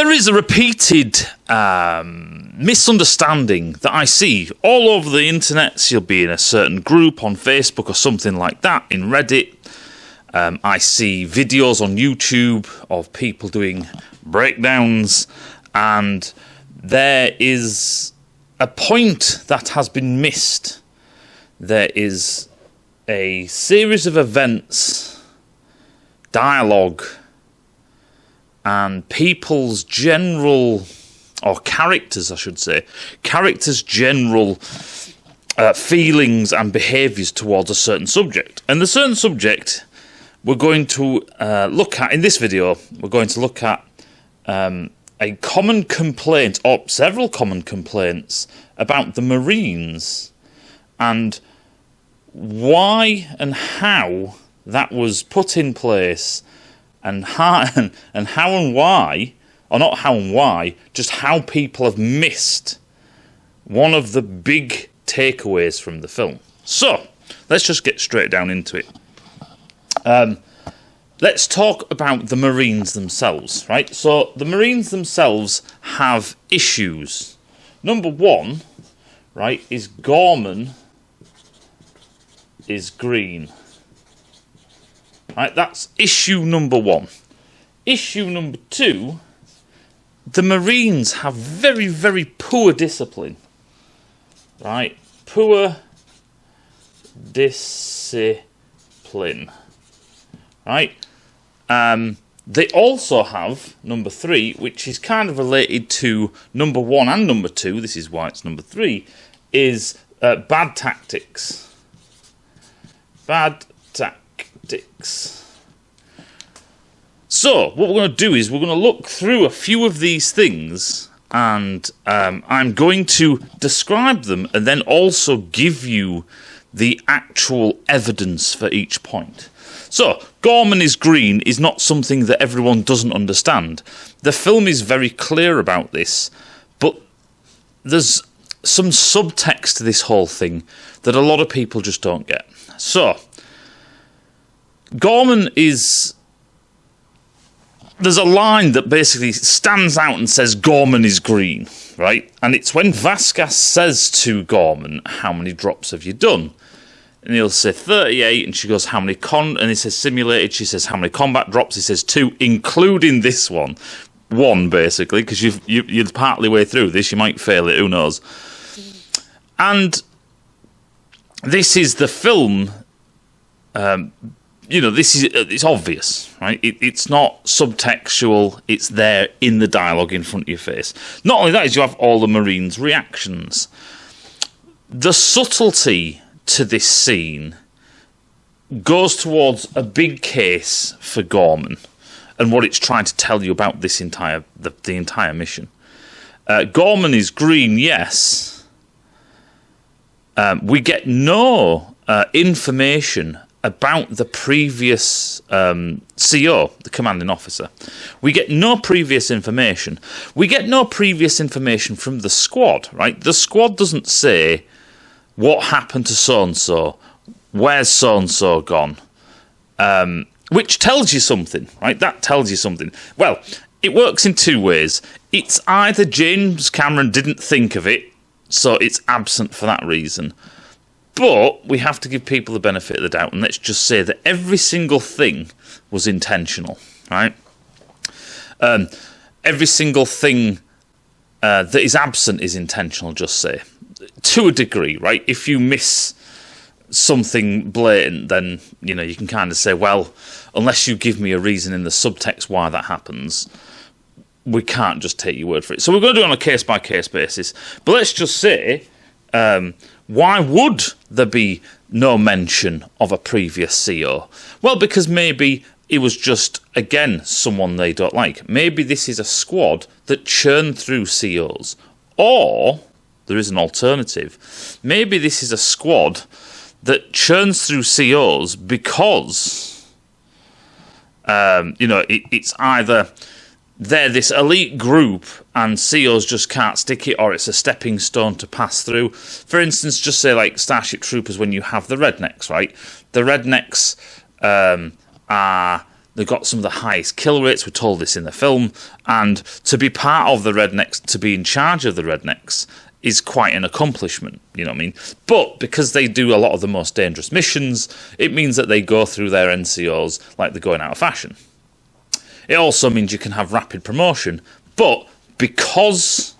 There is a repeated misunderstanding that I see all over the internet. You'll be in a certain group on Facebook or something like that, in Reddit. I see videos on YouTube of people doing breakdowns, and there is a point that has been missed. There is a series of events, dialogue, and people's general, or characters, I should say, characters' general feelings and behaviours towards a certain subject. And the certain subject we're going to look at, in this video, we're going to look at a common complaint, or several common complaints, about the Marines, and why and how that was put in place, and how and why, or not how and why, just how people have missed one of the big takeaways from the film. So, let's just get straight down into it. Let's talk about the Marines themselves, right? So, the Marines themselves have issues. Number one, right, is Gorman is green. Right, that's issue number one. Issue number two, the Marines have very, very poor discipline. Right, poor discipline. Right, they also have number three, which is kind of related to number one and number two. This is why it's number three. Is bad tactics. Bad tactics. So, what we're going to do is we're going to look through a few of these things, and I'm going to describe them and then also give you the actual evidence for each point. So, Gorman is green is not something that everyone doesn't understand. The film is very clear about this, but there's some subtext to this whole thing that a lot of people just don't get. So, Gorman is... There's a line that basically stands out and says Gorman is green, right? And it's when Vasquez says to Gorman, how many drops have you done? And he'll say 38, and she goes, how many and he says simulated, she says, how many combat drops? He says 2, including this one. 1, basically, because you're partly way through this, you might fail it, who knows? And this is the film... it's obvious, right? It's not subtextual. It's there in the dialogue in front of your face. Not only that, is you have all the Marines' reactions. The subtlety to this scene goes towards a big case for Gorman and what it's trying to tell you about this entire the entire mission. Gorman is green, yes. We get no information about the previous CO, the commanding officer. We get no previous information. We get no previous information from the squad, right? The squad doesn't say what happened to so-and-so, where's so-and-so gone, which tells you something, right? That tells you something. Well, it works in two ways. It's either James Cameron didn't think of it, so it's absent for that reason. But we have to give people the benefit of the doubt, and let's just say that every single thing was intentional, right? Every single thing that is absent is intentional, just say. To a degree, right? If you miss something blatant, then, you can kind of say, well, unless you give me a reason in the subtext why that happens, we can't just take your word for it. So we're going to do it on a case-by-case basis. But let's just say... why would there be no mention of a previous CO? Well, because maybe it was just, again, someone they don't like. Maybe this is a squad that churned through COs. Or, there is an alternative. Maybe this is a squad that churns through COs because, it's either... they're this elite group and COs just can't stick it, or it's a stepping stone to pass through. For instance, just say like Starship Troopers when you have the rednecks, right? The rednecks are They've got some of the highest kill rates. We're told this in the film. And to be part of the Rednecks, to be in charge of the Rednecks, is quite an accomplishment, you know what I mean? But because they do a lot of the most dangerous missions, it means that they go through their NCOs like they're going out of fashion. It also means you can have rapid promotion, but because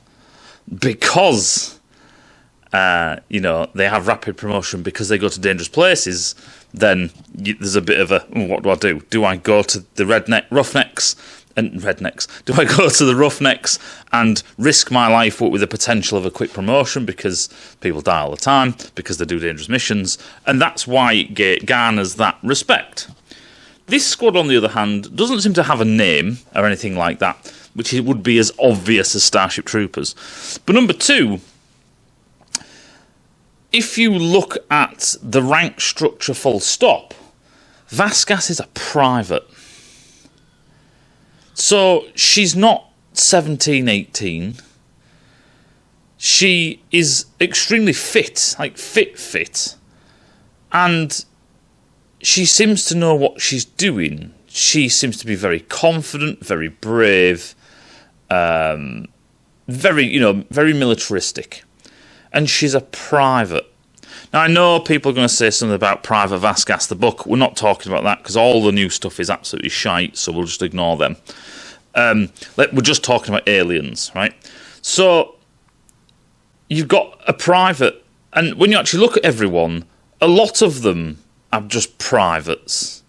you know, they have rapid promotion because they go to dangerous places, then there's a bit of a, what do I do? Do I go to the roughnecks? Do I go to the roughnecks and risk my life with the potential of a quick promotion because people die all the time, because they do dangerous missions, and that's why it garners that respect. This squad, on the other hand, doesn't seem to have a name or anything like that, which it would be as obvious as Starship Troopers. But number two, if you look at the rank structure full stop, Vasquez is a private. So she's not 17, 18. She is extremely fit, like fit. And she seems to know what she's doing. She seems to be very confident, very brave, very militaristic. And she's a private. Now, I know people are going to say something about Private Vasquez, the book. We're not talking about that because all the new stuff is absolutely shite, so we'll just ignore them. We're just talking about aliens, right? So, you've got a private, and when you actually look at everyone, a lot of them are just privates.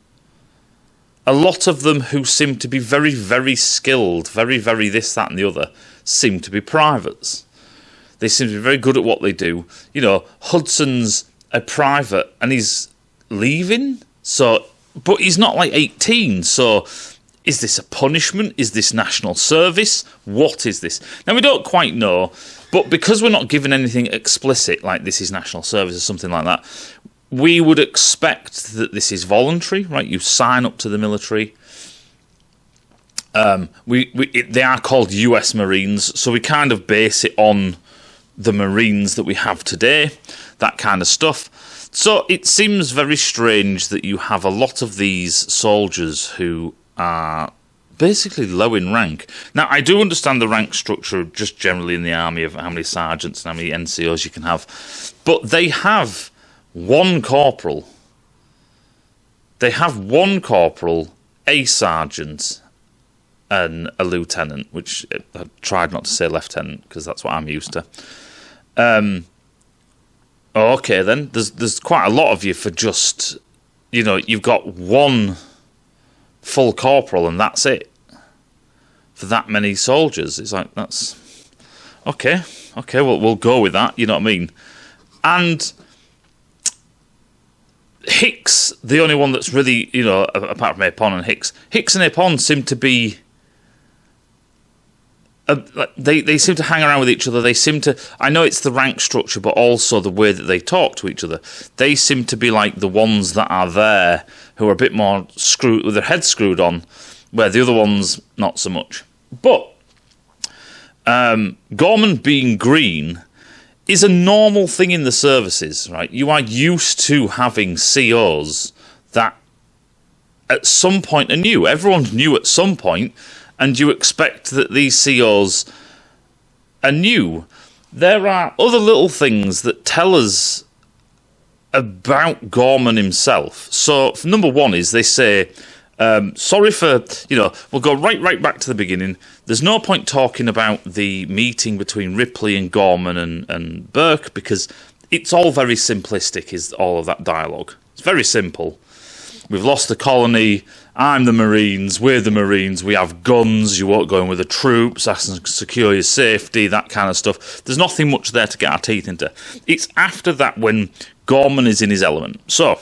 A lot of them who seem to be very, very skilled, very, very this, that, and the other, seem to be privates. They seem to be very good at what they do. You know, Hudson's a private and he's leaving, but he's not like 18, so is this a punishment? Is this national service? What is this? Now, we don't quite know, but because we're not given anything explicit, like this is national service or something like that, we would expect that this is voluntary, right? You sign up to the military. They are called US Marines, so we kind of base it on the Marines that we have today, that kind of stuff. So it seems very strange that you have a lot of these soldiers who are basically low in rank. Now, I do understand the rank structure just generally in the army of how many sergeants and how many NCOs you can have, but they have one corporal. They have one corporal, a sergeant, and a lieutenant, which I tried not to say lieutenant because that's what I'm used to. Okay, then there's quite a lot of you for just, you know, you've got one full corporal and that's it for that many soldiers. It's like, that's okay. Well, we'll go with that. You know what I mean? And Hicks, the only one that's really, you know, apart from Apon and Hicks and Apon seem to be. They seem to hang around with each other. They seem to. I know it's the rank structure, but also the way that they talk to each other. They seem to be like the ones that are there who are a bit more screwed with their heads screwed on, where the other ones not so much. But Gorman being green is a normal thing in the services, right? You are used to having COs that at some point are new. Everyone's new at some point. And you expect that these COs are new. There are other little things that tell us about Gorman himself. So, number one is they say, sorry for, you know, we'll go right back to the beginning. There's no point talking about the meeting between Ripley and Gorman and Burke because it's all very simplistic, is all of that dialogue. It's very simple. We've lost the colony. I'm the Marines. We're the Marines. We have guns. You won't go in with the troops. I can secure your safety, that kind of stuff. There's nothing much there to get our teeth into. It's after that when Gorman is in his element. So,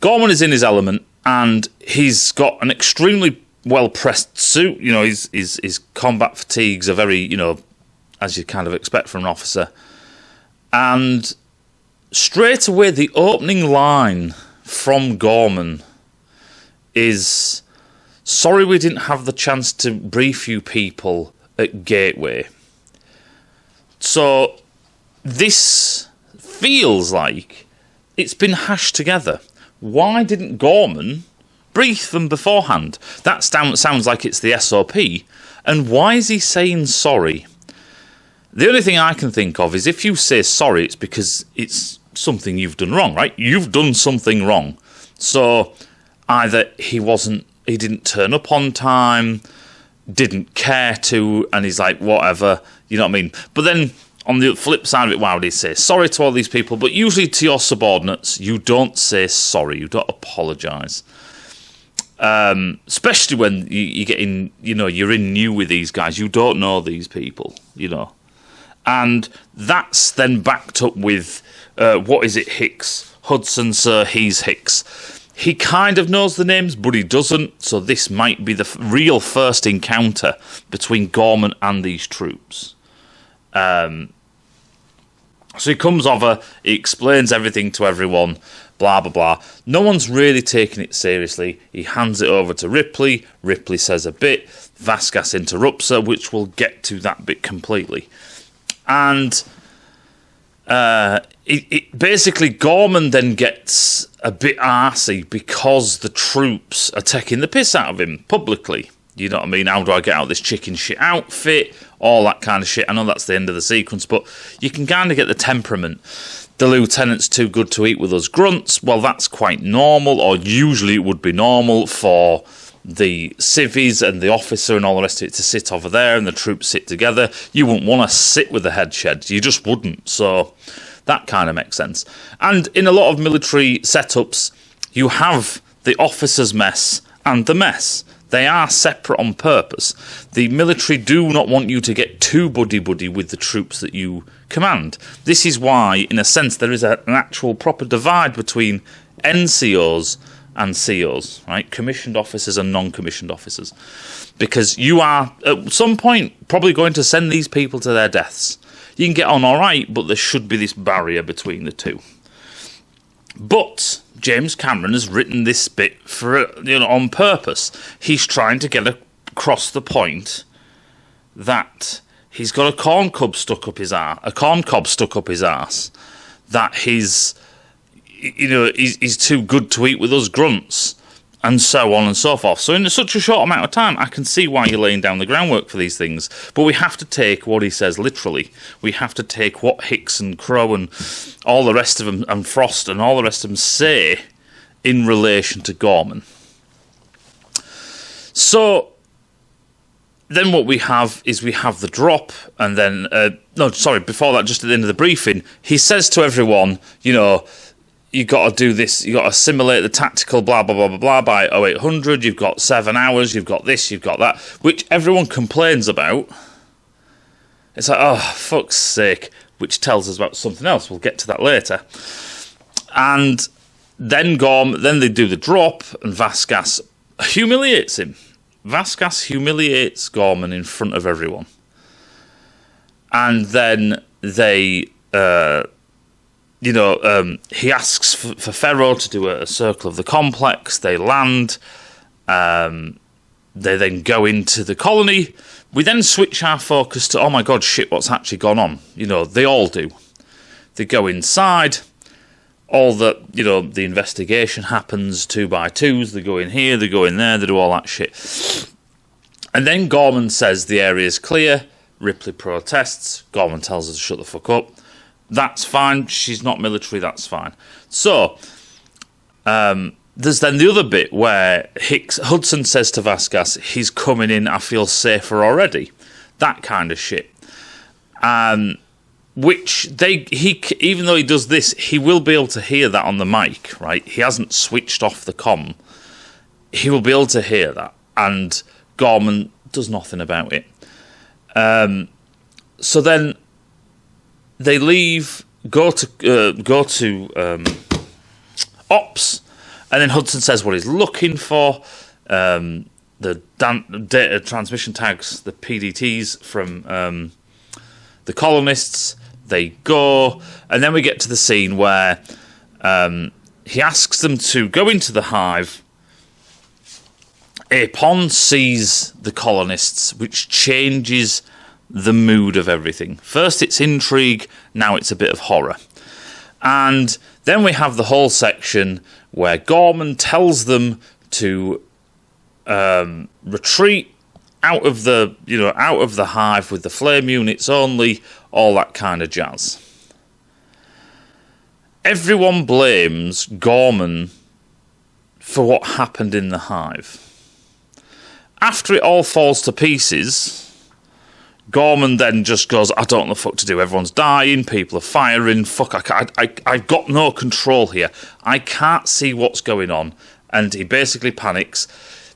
Gorman is in his element, and he's got an extremely well-pressed suit. You know, his combat fatigues are very, you know, as you kind of expect from an officer. And straight away, the opening line from Gorman is, sorry we didn't have the chance to brief you people at Gateway. So this feels like it's been hashed together. Why didn't Gorman brief them beforehand. That sounds like it's the SOP. And why is he saying sorry? The only thing I can think of is if you say sorry, it's because it's something you've done wrong, right? You've done something wrong. So either he didn't turn up on time, didn't care to, and he's like, whatever, you know what I mean? But then on the flip side of it, why would he say sorry to all these people? But usually to your subordinates, you don't say sorry, you don't apologise. Especially when you get in, you're in new with these guys, you don't know these people, And that's then backed up with, what is it, Hicks? Hudson, sir, he's Hicks. He kind of knows the names, but he doesn't, so this might be the real first encounter between Gorman and these troops. So he comes over, he explains everything to everyone, blah, blah, blah. No one's really taking it seriously. He hands it over to Ripley. Ripley says a bit. Vasquez interrupts her, which we'll get to that bit completely. And basically, Gorman then gets a bit arsey because the troops are taking the piss out of him publicly. You know what I mean? How do I get out this chicken shit outfit? All that kind of shit. I know that's the end of the sequence, but you can kind of get the temperament. The lieutenant's too good to eat with us grunts. Well, that's quite normal, or usually it would be normal for the civvies and the officer and all the rest of it to sit over there and the troops sit together. You wouldn't want to sit with the head shed. You just wouldn't. So that kind of makes sense. And in a lot of military setups, you have the officers' mess and the mess. They are separate on purpose. The military do not want you to get too buddy-buddy with the troops that you command. This is why, in a sense, there is an actual proper divide between NCOs and COs, right? Commissioned officers and non-commissioned officers. Because you are, at some point, probably going to send these people to their deaths. You can get on all right, but there should be this barrier between the two. But James Cameron has written this bit on purpose. He's trying to get across the point that he's got a corn cob stuck up his arse. That he's too good to eat with us grunts, and so on and so forth. So in such a short amount of time, I can see why you're laying down the groundwork for these things. But we have to take what he says literally. We have to take what Hicks and Crow and all the rest of them, and Frost and all the rest of them say in relation to Gorman. So then what we have is the drop, and then... before that, just at the end of the briefing, he says to everyone, you got to do this, you got to simulate the tactical blah, blah, blah, blah, blah by 0800, you've got 7 hours, you've got this, you've got that, which everyone complains about. It's like, oh, fuck's sake, which tells us about something else. We'll get to that later. And then they do the drop, and Vasquez humiliates him. Vasquez humiliates Gorman in front of everyone. And then they... he asks for Ferro to do a circle of the complex. They land. They then go into the colony. We then switch our focus to, oh my god, shit, what's actually gone on? They all do. They go inside. All the investigation happens 2 by 2s. They go in here, they go in there, they do all that shit. And then Gorman says the area's clear. Ripley protests. Gorman tells her to shut the fuck up. That's fine. She's not military. That's fine. So, there's then the other bit where Hudson says to Vasquez, he's coming in, I feel safer already. That kind of shit. Which even though he does this, he will be able to hear that on the mic, right? He hasn't switched off the comm. He will be able to hear that. And Gorman does nothing about it. So then... they leave, go to ops, and then Hudson says what he's looking for. The data transmission tags, the PDTs from the colonists. They go, and then we get to the scene where he asks them to go into the hive. Apon sees the colonists, which changes the mood of everything. First it's intrigue, now it's a bit of horror. And then we have the whole section where Gorman tells them to retreat out of the hive with the flame units only, all that kind of jazz. Everyone blames Gorman for what happened in the hive. After it all falls to pieces, Gorman then just goes, I don't know what the fuck to do. Everyone's dying, people are firing. Fuck, I've got no control here. I can't see what's going on. And he basically panics.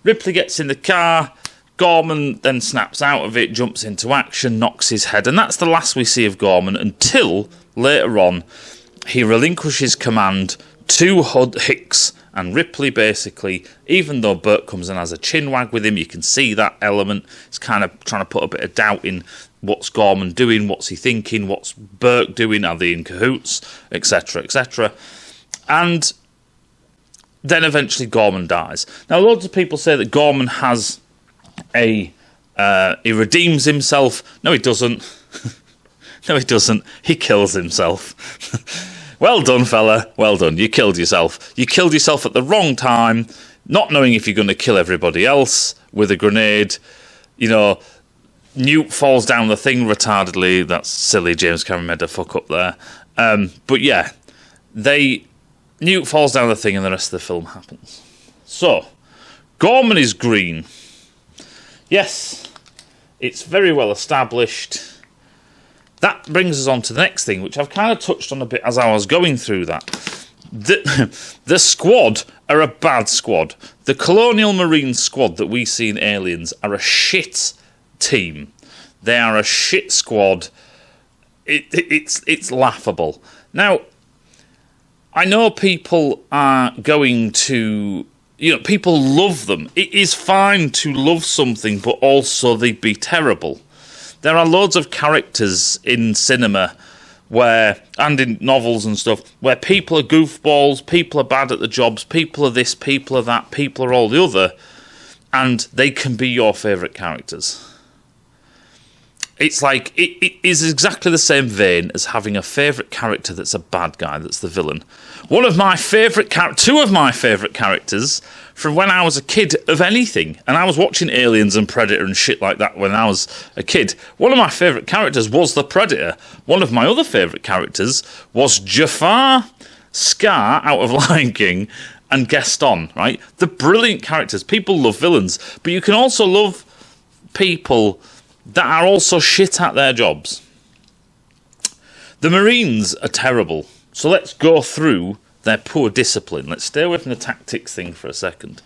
Ripley gets in the car. Gorman then snaps out of it, jumps into action, knocks his head. And that's the last we see of Gorman until later on he relinquishes command to Hicks and Ripley, basically. Even though Burt comes in as a chinwag with him, you can see that element. It's kind of trying to put a bit of doubt in what's Gorman doing, what's he thinking, what's Burt doing, are they in cahoots, etc., etc. And then eventually Gorman dies. Now, loads of people say that Gorman has he redeems himself. No, he doesn't. No, he doesn't. He kills himself. Well done, fella. Well done. You killed yourself. You killed yourself at the wrong time, not knowing if you're going to kill everybody else with a grenade. You know, Newt falls down the thing retardedly. That's silly. James Cameron made a fuck up there. But yeah, Newt falls down the thing and the rest of the film happens. So, Gorman is green. Yes, it's very well established. That brings us on to the next thing, which I've kind of touched on a bit as I was going through that. The squad are a bad squad. The Colonial Marines squad that we see in Aliens are a shit team. They are a shit squad. It's laughable. Now, I know people are going to... people love them. It is fine to love something, but also they'd be terrible. There are loads of characters in cinema and in novels and stuff where people are goofballs, people are bad at the jobs, people are this, people are that, people are all the other, and they can be your favourite characters. It's like, it is exactly the same vein as having a favourite character that's a bad guy, that's the villain. Two of my favourite characters from when I was a kid of anything, and I was watching Aliens and Predator and shit like that when I was a kid. One of my favourite characters was the Predator. One of my other favourite characters was Jafar, Scar out of Lion King, and Gaston, right? The brilliant characters. People love villains, but you can also love people that are also shit at their jobs. The Marines are terrible. So let's go through their poor discipline. Let's stay away from the tactics thing for a second.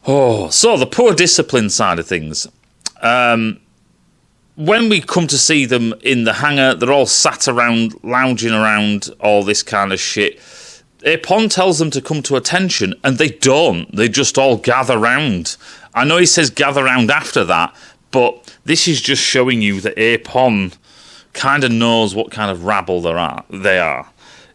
So the poor discipline side of things. When we come to see them in the hangar, they're all sat around, lounging around, all this kind of shit. Apon tells them to come to attention, and they don't. They just all gather round. I know he says gather round after that, but this is just showing you that Apon kind of knows what kind of rabble they are.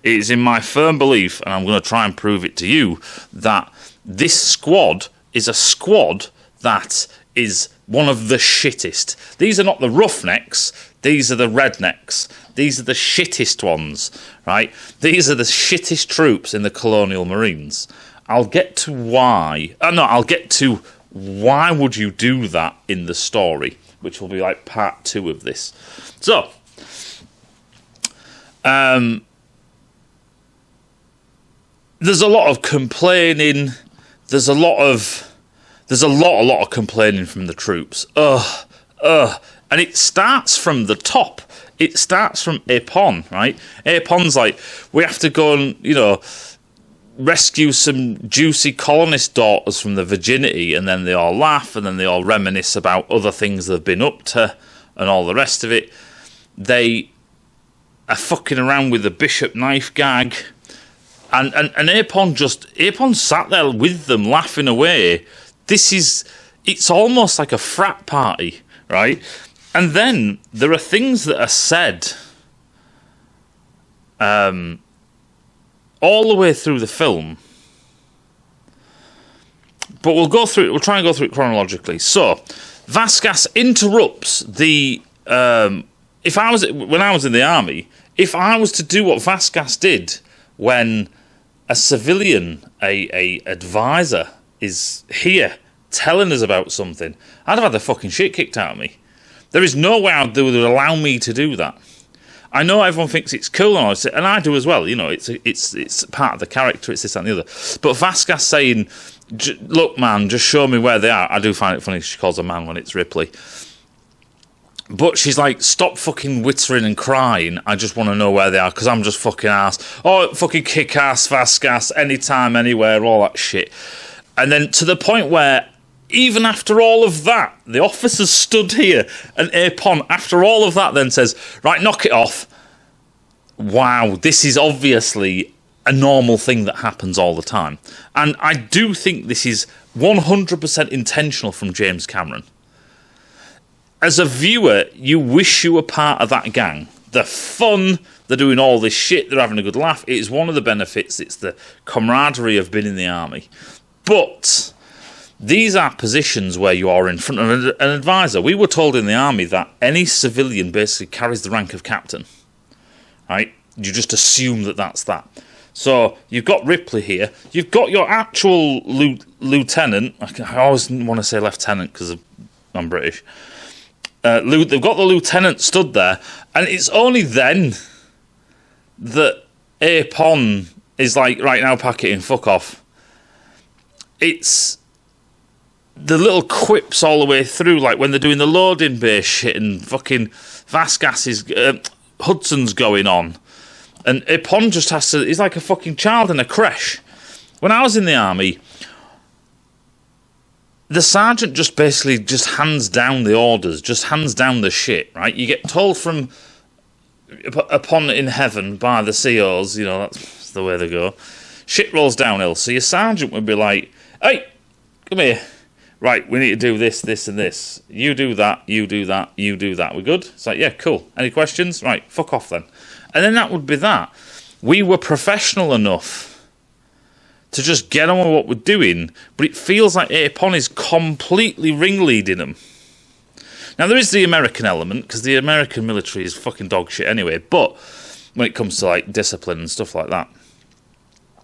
It is in my firm belief, and I'm going to try and prove it to you, that this squad is a squad that is one of the shittest. These are not the roughnecks, these are the rednecks. These are the shittest ones, right? These are the shittest troops in the Colonial Marines. I'll get to why. I'll get to why would you do that in the story, which will be like part 2 of this. So, there's a lot of complaining. There's a lot of complaining from the troops. And it starts from the top. It starts from Apon, right? Apon's like, we have to go and, rescue some juicy colonist daughters from the virginity, and then they all laugh, and then they all reminisce about other things they've been up to, and all the rest of it. They are fucking around with the bishop knife gag, and Apon sat there with them, laughing away. It's almost like a frat party, right? And then there are things that are said all the way through the film. But we'll try and go through it chronologically. So, Vasquez interrupts the... when I was in the army, if I was to do what Vasquez did when a civilian, a advisor, is here telling us about something, I'd have had the fucking shit kicked out of me. There is no way they would allow me to do that. I know everyone thinks it's cool, and I do as well. You know, it's part of the character. It's this and the other. But Vasquez saying, "Look, man, just show me where they are." I do find it funny she calls a man when it's Ripley. But she's like, "Stop fucking whittering and crying. I just want to know where they are because I'm just fucking ass. Oh, fucking kick ass, Vasquez, anytime, anywhere, all that shit." And then to the point where, even after all of that, the officers stood here, and Apon, after all of that, then says, "Right, knock it off." Wow, this is obviously a normal thing that happens all the time. And I do think this is 100% intentional from James Cameron. As a viewer, you wish you were part of that gang. They're fun, they're doing all this shit, they're having a good laugh. It is one of the benefits, it's the camaraderie of being in the army. But these are positions where you are in front of an advisor. We were told in the army that any civilian basically carries the rank of captain. Right? You just assume that that's that. So you've got Ripley here. You've got your actual lieutenant. I always want to say lieutenant because I'm British. They've got the lieutenant stood there, and it's only then that Apon is like, "Right, now pack it in, fuck off." It's the little quips all the way through, like when they're doing the loading bay shit and fucking Vasquez is... Hudson's going on, and Apon just has to... He's like a fucking child in a creche. When I was in the army, the sergeant just basically just hands down the orders, just hands down the shit, right? You get told from upon in heaven by the COs, you know, that's the way they go. Shit rolls downhill. So your sergeant would be like, "Hey, come here. Right, we need to do this, this, and this. You do that, you do that, you do that. We good?" It's like, "Yeah, cool. Any questions? Right, fuck off then." And then that would be that. We were professional enough to just get on with what we're doing, but it feels like Apon is completely ringleading them. Now, there is the American element, because the American military is fucking dog shit anyway, but when it comes to, like, discipline and stuff like that,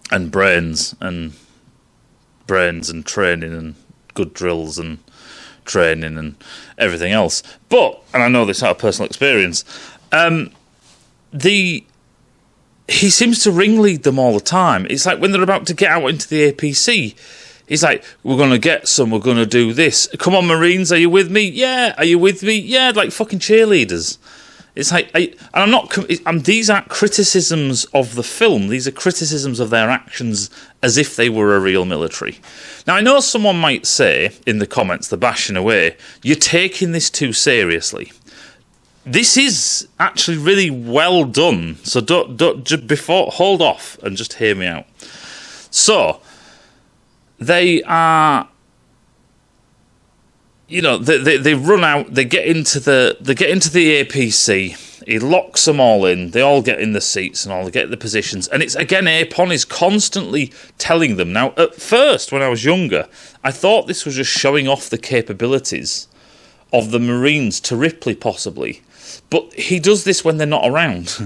and brains and training and good drills and training and everything else. But, and I know this out of personal experience, he seems to ringlead them all the time. It's like when they're about to get out into the APC, he's like, "We're going to get some, we're going to do this. Come on, Marines, are you with me? Yeah, are you with me? Yeah," like fucking cheerleaders. It's like, these aren't criticisms of the film, these are criticisms of their actions as if they were a real military. Now, I know someone might say in the comments, they're bashing away, "You're taking this too seriously." This is actually really well done, so hold off and just hear me out. So, they are, you know, they run out, they get into the APC, he locks them all in, they all get in the seats and all, they get the positions, and it's, again, Apon is constantly telling them. Now, at first, when I was younger, I thought this was just showing off the capabilities of the Marines to Ripley, possibly. But he does this when they're not around.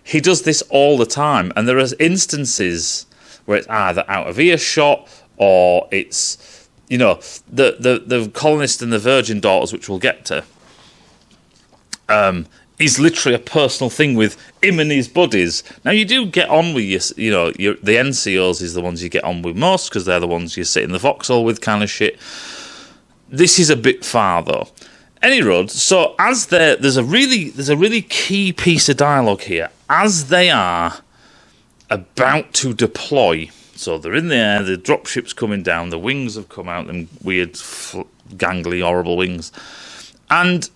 He does this all the time. And there are instances where it's either out of earshot or it's, you know, the colonist and the virgin daughters, which we'll get to, is literally a personal thing with him and his buddies. Now, you do get on with the NCOs is the ones you get on with most because they're the ones you sit in the foxhole with, kind of shit. This is a bit far, though. Any road. So as there's a really key piece of dialogue here as they are about to deploy. So they're in the air, the dropship's coming down, the wings have come out, them weird, gangly, horrible wings, and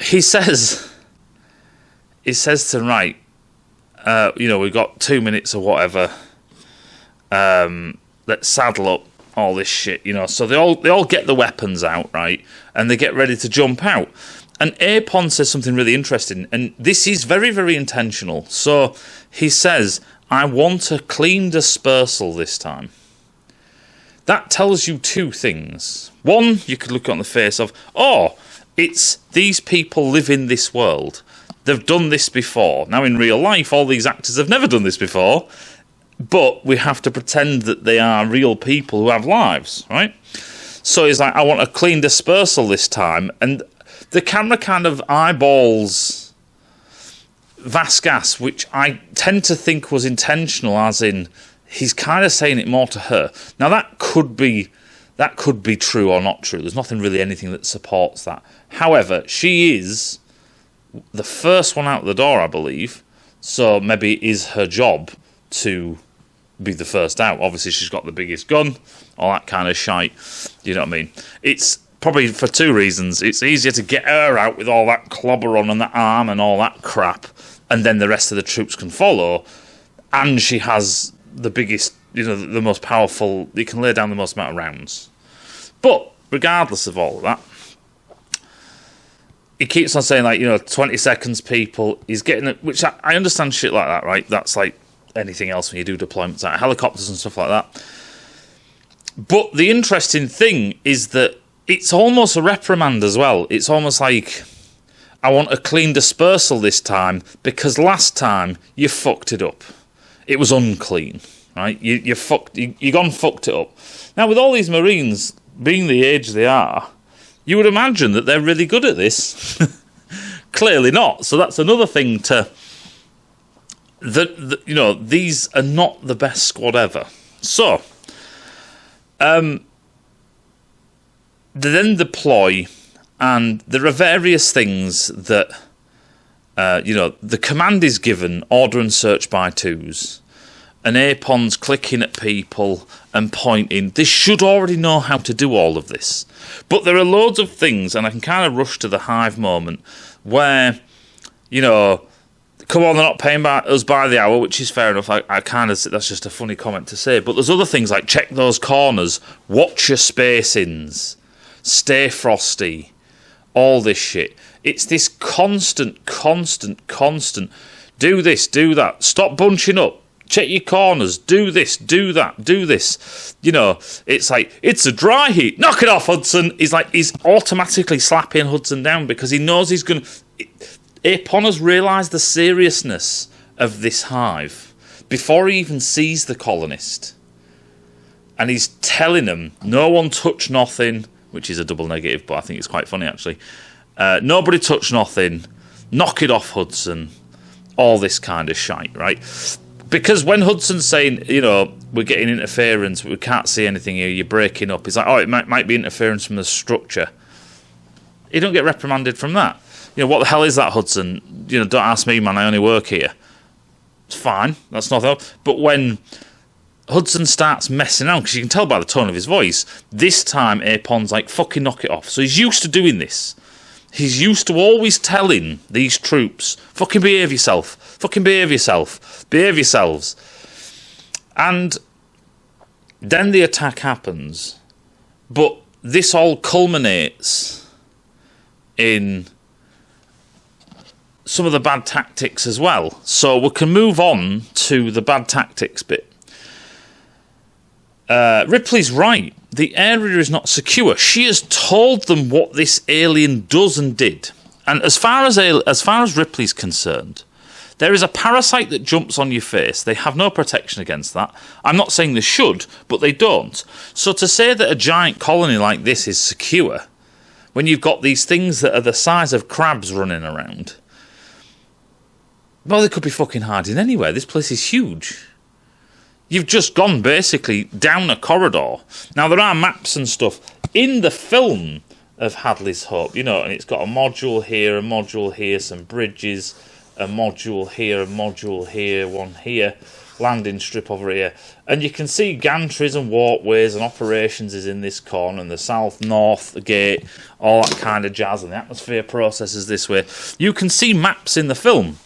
he says to them, "Right, we've got 2 minutes or whatever. Let's saddle up." All this shit, so they all get the weapons out, right, and they get ready to jump out. And Apon says something really interesting, and this is very, very intentional. So he says, "I want a clean dispersal this time." That tells you two things. One, you could look on the face of, it's these people live in this world. They've done this before. Now, in real life, all these actors have never done this before, but we have to pretend that they are real people who have lives, right? So he's like, I want a clean dispersal this time. And the camera kind of eyeballs Vasquez, which I tend to think was intentional, as in he's kind of saying it more to her. Now, that could be true or not true. There's nothing really anything that supports that. However, she is the first one out the door, I believe. So maybe it is her job to be the first out. Obviously, she's got the biggest gun, all that kind of shite. You know what I mean? It's probably for two reasons. It's easier to get her out with all that clobber on the arm and all that crap, and then the rest of the troops can follow. And she has the biggest, the most powerful, you can lay down the most amount of rounds. But regardless of all of that, he keeps on saying, 20 seconds, people. He's getting it, which I understand shit like that, right? That's like anything else when you do deployments, like helicopters and stuff like that. But the interesting thing is that it's almost a reprimand as well. It's almost like, I want a clean dispersal this time because last time you fucked it up. It was unclean, right? You gone fucked it up. Now, with all these Marines being the age they are, you would imagine that they're really good at this. Clearly not. So that's another thing to... these are not the best squad ever. So, they then deploy, and there are various things that, the command is given, order and search by twos, and APON's clicking at people and pointing. They should already know how to do all of this. But there are loads of things, and I can kind of rush to the Hive moment, where, come on, they're not paying us by the hour, which is fair enough. I kind of, that's just a funny comment to say. But there's other things like check those corners, watch your spacings, stay frosty, all this shit. It's this constant, do this, do that, stop bunching up, check your corners, do this, do that, do this. It's like, it's a dry heat, knock it off, Hudson. He's automatically slapping Hudson down because he knows he's going to... Apon has realised the seriousness of this Hive before he even sees the colonist. And he's telling them, no one touch nothing, which is a double negative, but I think it's quite funny, actually. Nobody touch nothing, knock it off, Hudson, all this kind of shite, right? Because when Hudson's saying, we're getting interference, we can't see anything here, you're breaking up, he's like, it might be interference from the structure. He don't get reprimanded from that. What the hell is that, Hudson? Don't ask me, man, I only work here. It's fine, that's nothing. But when Hudson starts messing around, because you can tell by the tone of his voice, this time Apon's like, fucking knock it off. So he's used to doing this. He's used to always telling these troops, fucking behave yourself, fucking behave yourself, behave yourselves. And then the attack happens, but this all culminates in some of the bad tactics as well. So we can move on to the bad tactics bit. Ripley's right. The area is not secure. She has told them what this alien does and did. And as far as Ripley's concerned, there is a parasite that jumps on your face. They have no protection against that. I'm not saying they should, but they don't. So to say that a giant colony like this is secure, when you've got these things that are the size of crabs running around, well, they could be fucking hiding anywhere. This place is huge. You've just gone basically down a corridor. Now, there are maps and stuff in the film of Hadley's Hope, and it's got a module here, some bridges, a module here, one here, landing strip over here. And you can see gantries and walkways and operations is in this corner, and the south-north gate, all that kind of jazz, and the atmosphere processes this way. You can see maps in the film.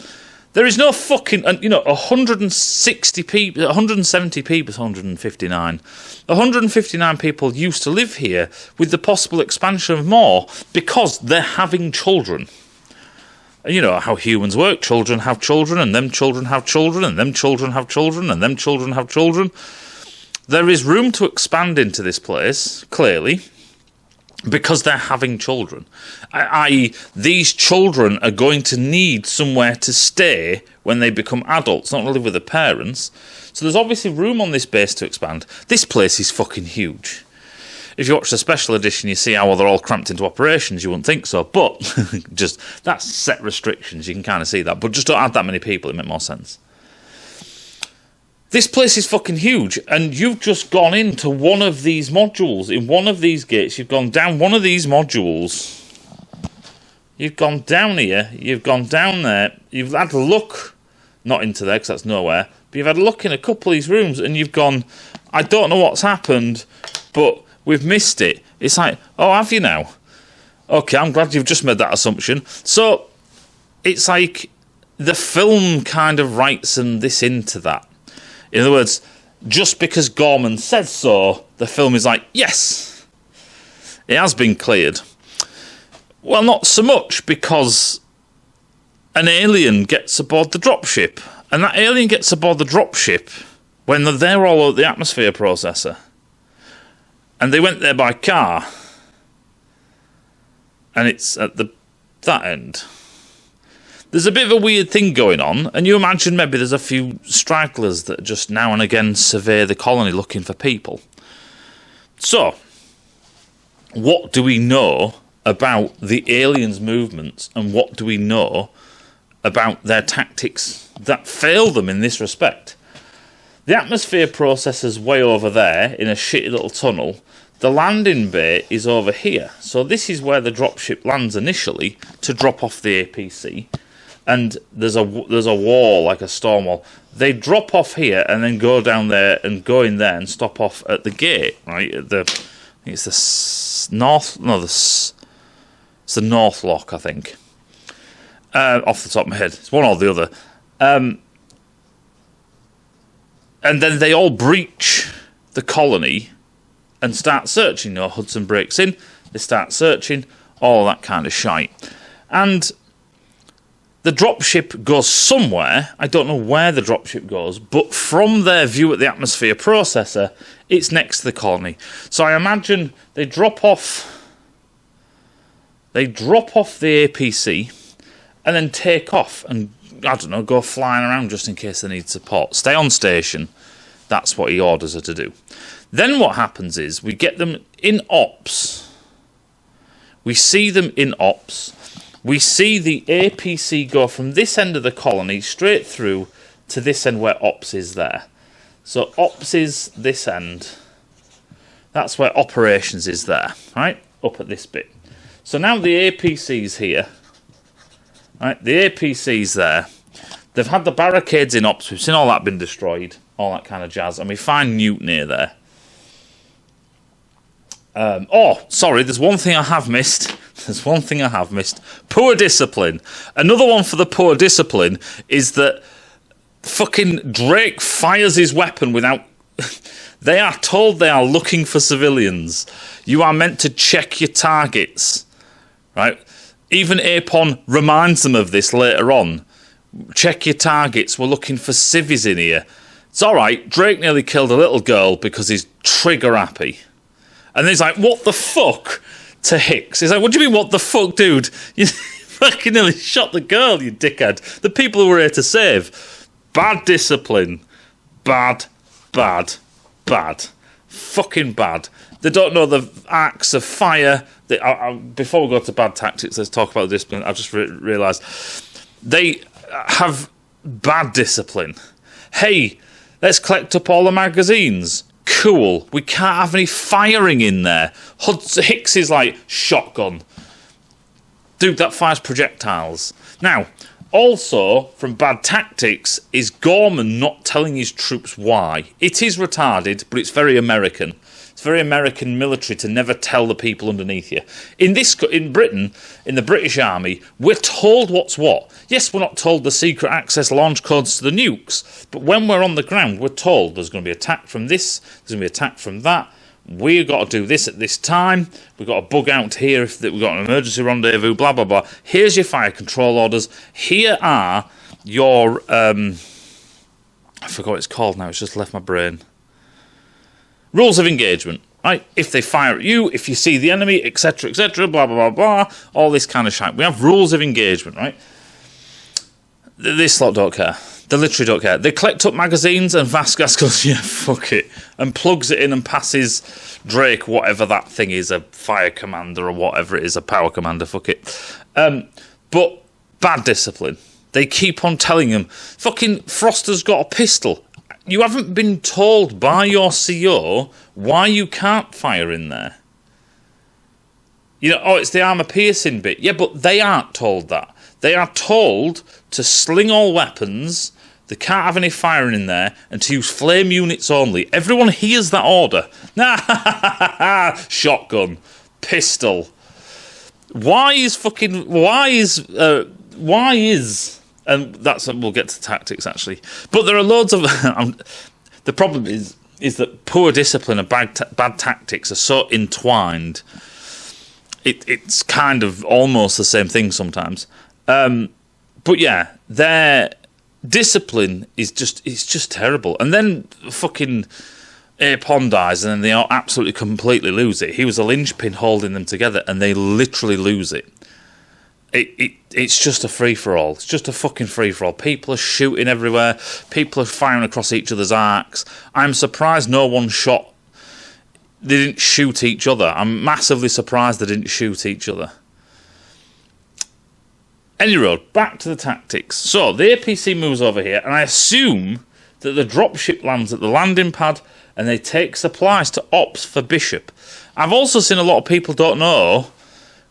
There is no fucking, 160 people, 170 people, 159. 159 people used to live here with the possible expansion of more because they're having children. You know how humans work. Children have children, and them children have children, and them children have children, and them children have children. There is room to expand into this place, clearly, because they're having children. I.e., these children are going to need somewhere to stay when they become adults, not live with their parents. So there's obviously room on this base to expand. This place is fucking huge. If you watch the special edition, you see how they're all cramped into operations. You wouldn't think so, but just that's set restrictions. You can kind of see that, but just don't add that many people. It make more sense. This place is fucking huge, and you've just gone into one of these modules. In one of these gates, you've gone down one of these modules. You've gone down here. You've gone down there. You've had a look, not into there because that's nowhere, but you've had a look in a couple of these rooms, and you've gone, I don't know what's happened, but we've missed it. It's like, oh, have you now? Okay, I'm glad you've just made that assumption. So, it's like the film kind of writes this into that. In other words, just because Gorman says so, the film is like, yes, it has been cleared. Well, not so much, because an alien gets aboard the dropship, and that alien gets aboard the dropship when they're all over the atmosphere processor. And they went there by car. And it's at that end. There's a bit of a weird thing going on, and you imagine maybe there's a few stragglers that just now and again survey the colony looking for people. So, what do we know about the aliens' movements, and what do we know about their tactics that fail them in this respect? The atmosphere processor's way over there in a shitty little tunnel. The landing bay is over here. So this is where the dropship lands initially to drop off the APC. And there's a wall, like a storm wall. They drop off here and then go down there and go in there and stop off at the gate, right? At I think it's the north. No, it's the north lock, I think. Off the top of my head, it's one or the other. And then they all breach the colony and start searching. You know, Hudson breaks in, they start searching, all that kind of shite. And the dropship goes somewhere. I don't know where the dropship goes, but from their view at the atmosphere processor, it's next to the colony. So I imagine they drop off the APC and then take off and, I don't know, go flying around just in case they need support. Stay on station. That's what he orders her to do. Then what happens is we get them in ops. We see them in ops. We see the APC go from this end of the colony straight through to this end where ops is there. So ops is this end. That's where operations is there, right? Up at this bit. So now the APC's here. Right? The APC's there. They've had the barricades in ops. We've seen all that been destroyed. All that kind of jazz. And we find Newt near there. Sorry, there's one thing I have missed. Poor discipline. Another one for the poor discipline is that fucking Drake fires his weapon without... They are told they are looking for civilians. You are meant to check your targets. Right? Even Apon reminds them of this later on. Check your targets. We're looking for civvies in here. It's alright. Drake nearly killed a little girl because he's trigger happy. And he's like, what the fuck? To Hicks. He's like, what do you mean, what the fuck, dude? You fucking nearly shot the girl, you dickhead. The people who were here to save. Bad discipline. Bad. Fucking bad. They don't know the arcs of fire. Before we go to bad tactics, let's talk about the discipline. I've just realised. They have bad discipline. Hey, let's collect up all the magazines. Cool. We can't have any firing in there. Hicks is like, shotgun. Dude, that fires projectiles. Now, also, from bad tactics, is Gorman not telling his troops why. It is retarded, but it's very American. It's very American military to never tell the people underneath you. In Britain, in the British Army, we're told what's what. Yes, we're not told the secret access launch codes to the nukes, but when we're on the ground, we're told there's going to be attack from this, there's going to be attack from that. We've got to do this at this time. We've got to bug out here if we've got an emergency rendezvous, blah, blah, blah. Here's your fire control orders. Here are your... I forgot what it's called now. It's just left my brain. Rules of engagement, right? If they fire at you, if you see the enemy, etc., blah, blah, blah, blah, all this kind of shit. We have rules of engagement, right? This lot don't care. They literally don't care. They collect up magazines and Vasquez goes, yeah, fuck it, and plugs it in and passes Drake whatever that thing is, a fire commander or whatever it is, a power commander, fuck it. But bad discipline. They keep on telling him, fucking Froster's got a pistol. You haven't been told by your CO why you can't fire in there. You know, it's the armour-piercing bit. Yeah, but they aren't told that. They are told to sling all weapons, they can't have any firing in there, and to use flame units only. Everyone hears that order. Shotgun, pistol. Why is, and we'll get to tactics, actually. But there are loads of... the problem is that poor discipline and bad tactics are so entwined. It's kind of almost the same thing sometimes. But yeah, their discipline is just terrible. And then fucking Apon dies, and then they all absolutely completely lose it. He was a linchpin holding them together, and they literally lose it. It's just a free-for-all. It's just a fucking free-for-all. People are shooting everywhere. People are firing across each other's arcs. I'm surprised no one shot... They didn't shoot each other. I'm massively surprised they didn't shoot each other. Anyway, back to the tactics. So, the APC moves over here, and I assume that the dropship lands at the landing pad, and they take supplies to Ops for Bishop. I've also seen a lot of people don't know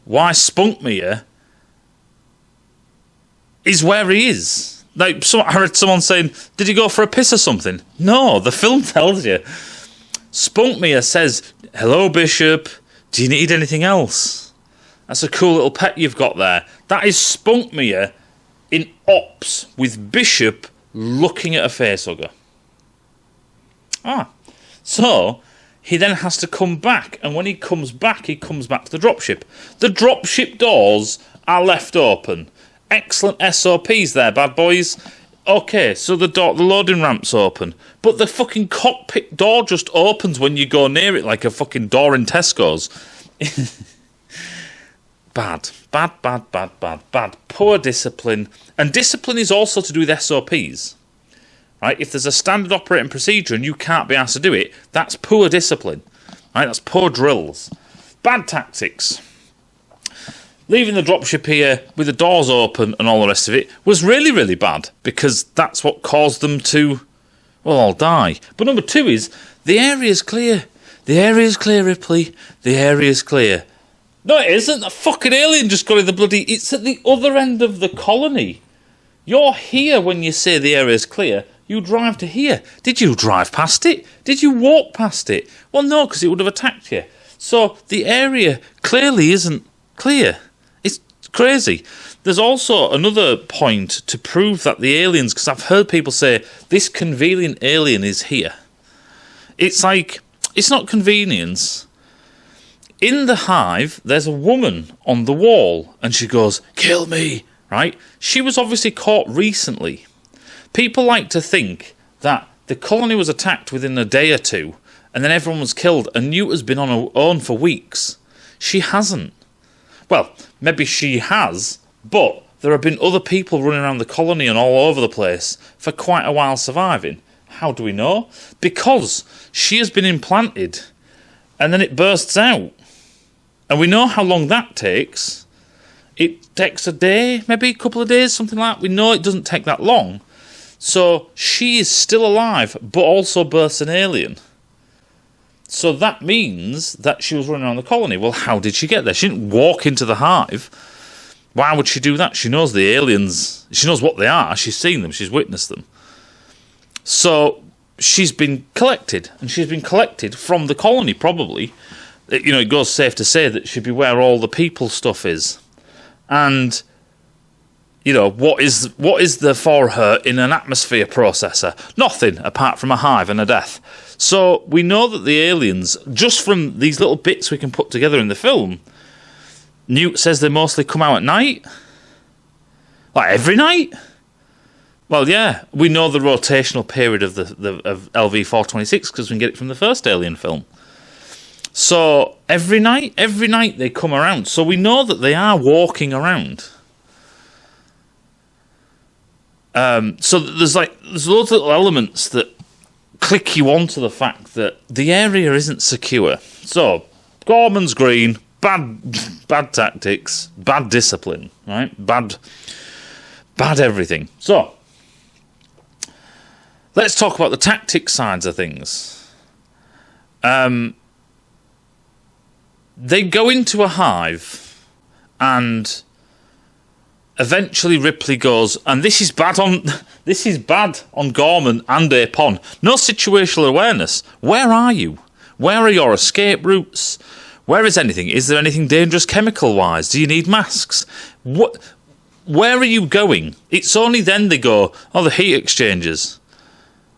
why Spunkmeyer is where he is. Like, I heard someone saying, did he go for a piss or something? No, the film tells you. Spunkmeyer says, hello, Bishop, do you need anything else? That's a cool little pet you've got there. That is Spunkmeyer in Ops with Bishop looking at a facehugger. So he then has to come back, and when he comes back to the dropship. The dropship doors are left open. Excellent SOPs there, bad boys. Okay, so the loading ramp's open, but the fucking cockpit door just opens when you go near it like a fucking door in Tesco's. Bad. Poor discipline. And discipline is also to do with SOPs. Right? If there's a standard operating procedure and you can't be asked to do it, that's poor discipline. Right? That's poor drills. Bad tactics. Leaving the dropship here with the doors open and all the rest of it was really, really bad, because that's what caused them to, well, all die. But number two is, the area's clear. The area's clear, Ripley. The area's clear. No, it isn't. A fucking alien just got in the bloody... It's at the other end of the colony. You're here when you say the area's clear. You drive to here. Did you drive past it? Did you walk past it? Well, no, because it would have attacked you. So the area clearly isn't clear. It's crazy. There's also another point to prove that the aliens... Because I've heard people say, this convenient alien is here. It's like... It's not convenience. In the hive, there's a woman on the wall, and she goes, kill me, right? She was obviously caught recently. People like to think that the colony was attacked within a day or two, and then everyone was killed, and Newt has been on her own for weeks. She hasn't. Well, maybe she has, but there have been other people running around the colony and all over the place for quite a while surviving. How do we know? Because she has been implanted, and then it bursts out. And we know how long that takes. It takes a day, maybe a couple of days, something like that. We know it doesn't take that long. So she is still alive, but also births an alien. So that means that she was running around the colony. Well, how did she get there? She didn't walk into the hive. Why would she do that? She knows the aliens. She knows what they are. She's seen them. She's witnessed them. So she's been collected. And she's been collected from the colony, probably. You know, it goes safe to say that she'd be where all the people stuff is. And, you know, what is there for her in an atmosphere processor? Nothing, apart from a hive and a death. So we know that the aliens, just from these little bits we can put together in the film, Newt says they mostly come out at night. Like, every night? Well, yeah, we know the rotational period of of LV-426 because we can get it from the first Alien film. So every night they come around. So we know that they are walking around. So there's loads of little elements that click you onto the fact that the area isn't secure. So Gorman's Green, bad tactics, bad discipline, right? Bad everything. So let's talk about the tactic sides of things. They go into a hive, and eventually Ripley goes, and this is bad on Gorman and Apon. No situational awareness. Where are you? Where are your escape routes? Where is anything? Is there anything dangerous chemical-wise? Do you need masks? Where are you going? It's only then they go, oh, the heat exchangers.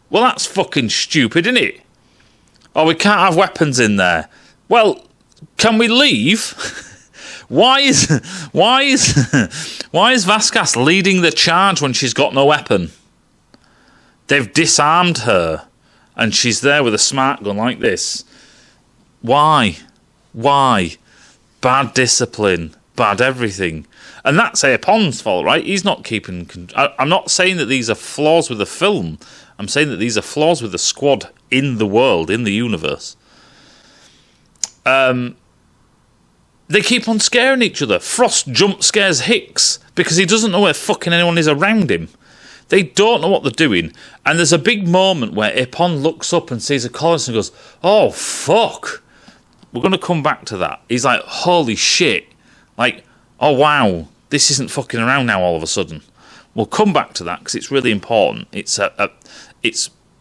Well, that's fucking stupid, isn't it? Oh, we can't have weapons in there. Well, can we leave? Why is Vasquez leading the charge when she's got no weapon? They've disarmed her, and she's there with a smart gun like this. Why? Bad discipline, bad everything. And that's Apon's fault, right? He's not keeping... I'm not saying that these are flaws with the film. I'm saying that these are flaws with the squad in the world, in the universe. They keep on scaring each other. Frost jump scares Hicks because he doesn't know where fucking anyone is around him. They don't know what they're doing. And there's a big moment where Apon looks up and sees a colonist and goes, oh, fuck. We're going to come back to that. He's like, holy shit. Like, oh, wow. This isn't fucking around now all of a sudden. We'll come back to that because it's really important. It's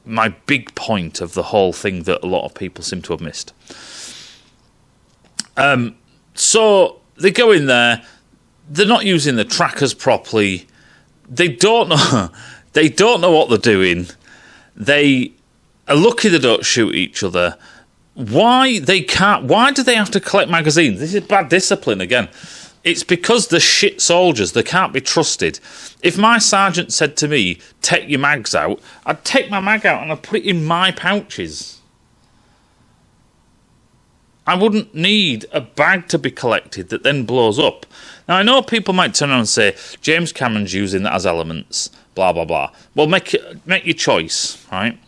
my big point of the whole thing that a lot of people seem to have missed. So they go in there. They're not using the trackers properly. They don't know. They don't know what they're doing. They are lucky they don't shoot each other. Why they can't? Why do they have to collect magazines? This is bad discipline again. It's because they're shit soldiers. They can't be trusted. If my sergeant said to me, "Take your mags out," I'd take my mag out and I'd put it in my pouches. I wouldn't need a bag to be collected that then blows up. Now, I know people might turn around and say, James Cameron's using that as elements, blah, blah, blah. Well, make your choice, right?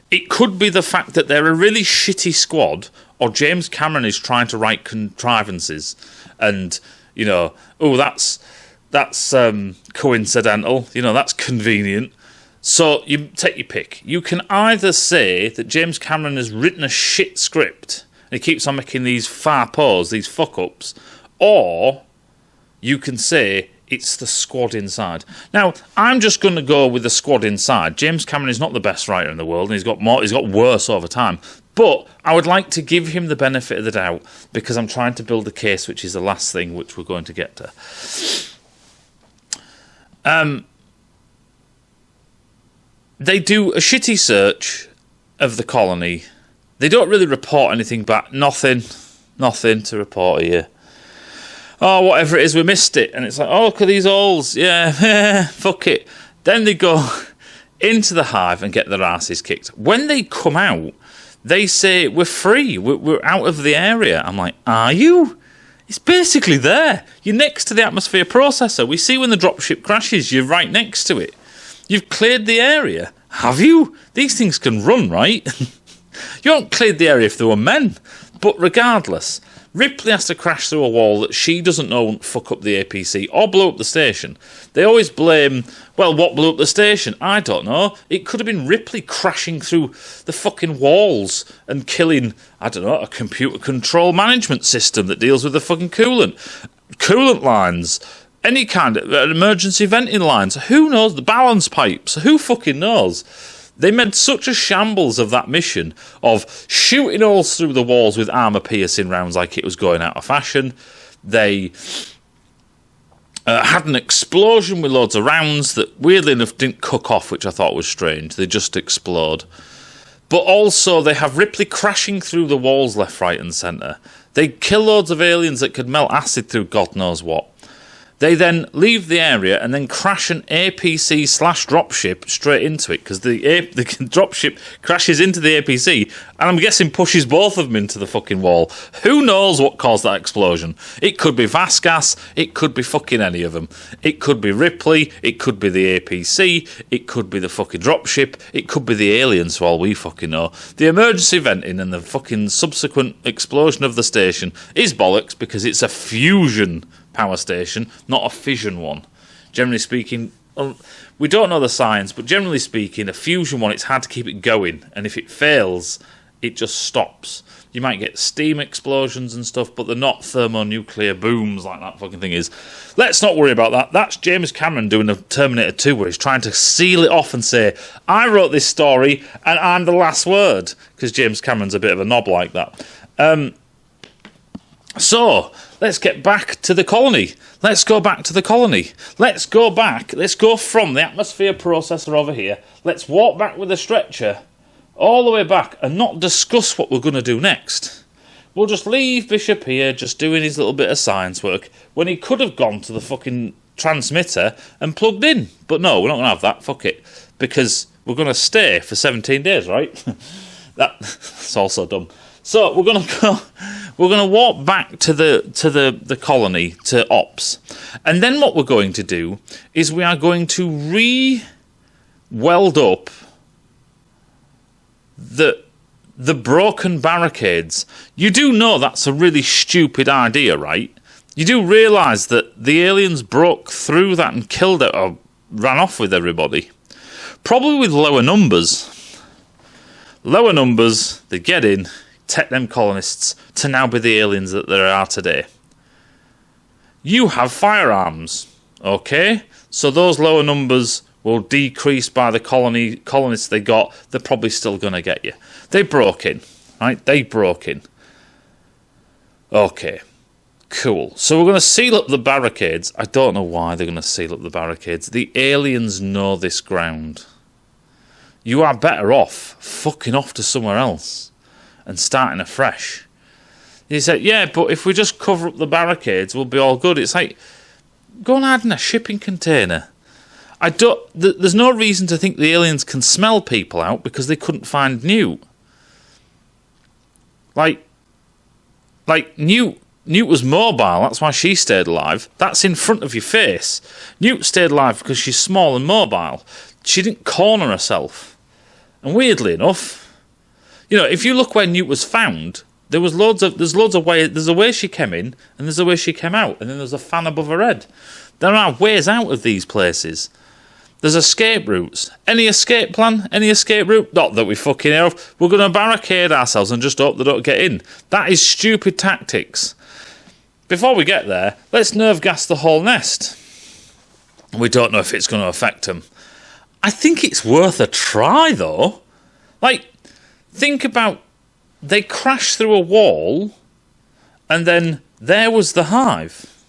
It could be the fact that they're a really shitty squad, or James Cameron is trying to write contrivances, and, you know, oh, that's coincidental, you know, that's convenient. So you take your pick. You can either say that James Cameron has written a shit script, and he keeps on making these far pause, these fuck-ups, or you can say it's the squad inside. Now, I'm just going to go with the squad inside. James Cameron is not the best writer in the world, and he's got worse over time. But I would like to give him the benefit of the doubt, because I'm trying to build a case, which is the last thing which we're going to get to. They do a shitty search of the colony. They don't really report anything back. Nothing to report here. Oh, whatever it is, we missed it. And it's like, oh, look at these holes. Yeah, fuck it. Then they go into the hive and get their asses kicked. When they come out, they say, we're free. We're out of the area. I'm like, are you? It's basically there. You're next to the atmosphere processor. We see when the dropship crashes, you're right next to it. You've cleared the area. Have you? These things can run, right? You haven't cleared the area if there were men. But regardless, Ripley has to crash through a wall that she doesn't know won't fuck up the APC or blow up the station. They always blame, well, what blew up the station? I don't know. It could have been Ripley crashing through the fucking walls and killing, I don't know, a computer control management system that deals with the fucking coolant lines, any kind of emergency venting lines. Who knows? The balance pipes. Who fucking knows? They made such a shambles of that mission of shooting holes through the walls with armour-piercing rounds like it was going out of fashion. They had an explosion with loads of rounds that, weirdly enough, didn't cook off, which I thought was strange. They just explode. But also, they have Ripley crashing through the walls left, right and centre. They kill loads of aliens that could melt acid through God knows what. They then leave the area and then crash an APC/dropship straight into it, because the dropship crashes into the APC, and I'm guessing pushes both of them into the fucking wall. Who knows what caused that explosion? It could be Vasgas, it could be fucking any of them. It could be Ripley, it could be the APC, it could be the fucking dropship, it could be the aliens, for all we fucking know. The emergency venting and the fucking subsequent explosion of the station is bollocks, because it's a fusion power station, not a fission one. Generally speaking, we don't know the science, but generally speaking, a fusion one, it's hard to keep it going, and if it fails, it just stops. You might get steam explosions and stuff, but they're not thermonuclear booms like that fucking thing is. Let's not worry about that. That's James Cameron doing a Terminator 2, where he's trying to seal it off and say, I wrote this story, and I'm the last word, because James Cameron's a bit of a knob like that. So, let's get back to the colony. Let's go back to the colony. Let's go back. Let's go from the atmosphere processor over here. Let's walk back with a stretcher all the way back and not discuss what we're going to do next. We'll just leave Bishop here just doing his little bit of science work when he could have gone to the fucking transmitter and plugged in. But no, we're not going to have that. Fuck it. Because we're going to stay for 17 days, right? That's also dumb. So we're going to walk back to the colony, to Ops. And then what we're going to do is we are going to re-weld up the broken barricades. You do know that's a really stupid idea, right? You do realise that the aliens broke through that and killed it, or ran off with everybody. Probably with lower numbers. Lower numbers, they get in, take them colonists to now be the aliens that there are today. You have firearms, okay? So those lower numbers will decrease by the colonists they got. They're probably still going to get you. They broke in, right? They broke in. Okay, cool. So we're going to seal up the barricades. I don't know why they're going to seal up the barricades. The aliens know this ground. You are better off fucking off to somewhere else and starting afresh. He said, yeah, but if we just cover up the barricades, we'll be all good. It's like, go and hide in a shipping container. There's no reason to think the aliens can smell people out because they couldn't find Newt. Like Newt was mobile, that's why she stayed alive. That's in front of your face. Newt stayed alive because she's small and mobile. She didn't corner herself. And weirdly enough, you know, if you look where Newt was found, there's loads of ways. There's a way she came in, and there's a way she came out, and then there's a fan above her head. There are ways out of these places. There's escape routes. Any escape plan? Any escape route? Not that we fucking hear of. We're going to barricade ourselves and just hope they don't get in. That is stupid tactics. Before we get there, let's nerve gas the whole nest. We don't know if it's going to affect them. I think it's worth a try, though. Like, think about, they crashed through a wall, and then there was the hive.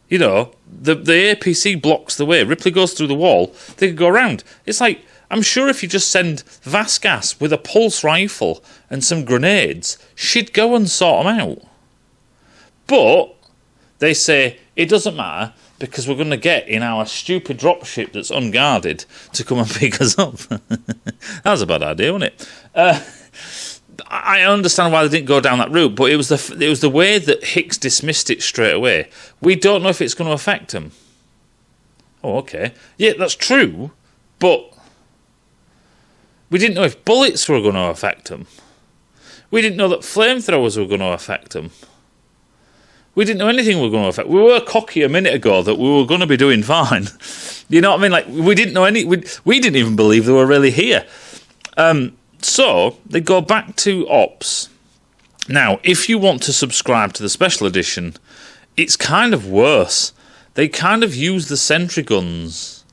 You know, the APC blocks the way. Ripley goes through the wall. They could go around. It's like, I'm sure if you just send Vasgas with a pulse rifle and some grenades, she'd go and sort them out. But they say it doesn't matter because we're going to get in our stupid dropship that's unguarded to come and pick us up. That was a bad idea, wasn't it? I understand why they didn't go down that route, but it was the way that Hicks dismissed it straight away. We don't know if it's going to affect them. Oh, okay. Yeah, that's true, but we didn't know if bullets were going to affect them. We didn't know that flamethrowers were going to affect them. We didn't know anything were going to affect. We were cocky a minute ago that we were going to be doing fine. You know what I mean? Like, we didn't know any. We didn't even believe they were really here. So they go back to Ops. Now, if you want to subscribe to the special edition, it's kind of worse. They kind of use the sentry guns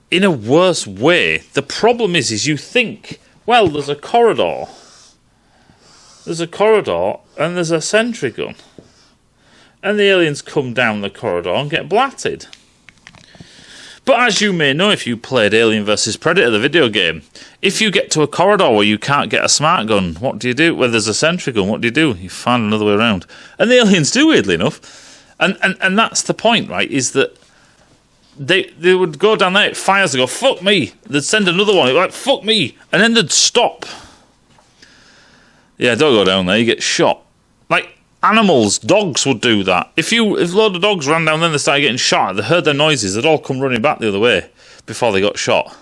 in a worse way. The problem is you think, well, there's a corridor. There's a corridor and there's a sentry gun. And the aliens come down the corridor and get blatted. But as you may know, if you played Alien vs Predator, the video game, if you get to a corridor where you can't get a smart gun, what do you do? Where there's a sentry gun, what do? You find another way around. And the aliens do, weirdly enough. And that's the point, right, is that they would go down there, it fires, they go, fuck me. They'd send another one, like, fuck me. And then they'd stop. Yeah, don't go down there, you get shot. Like, animals, dogs would do that. If a load of dogs ran down there and they started getting shot, they heard their noises, they'd all come running back the other way before they got shot.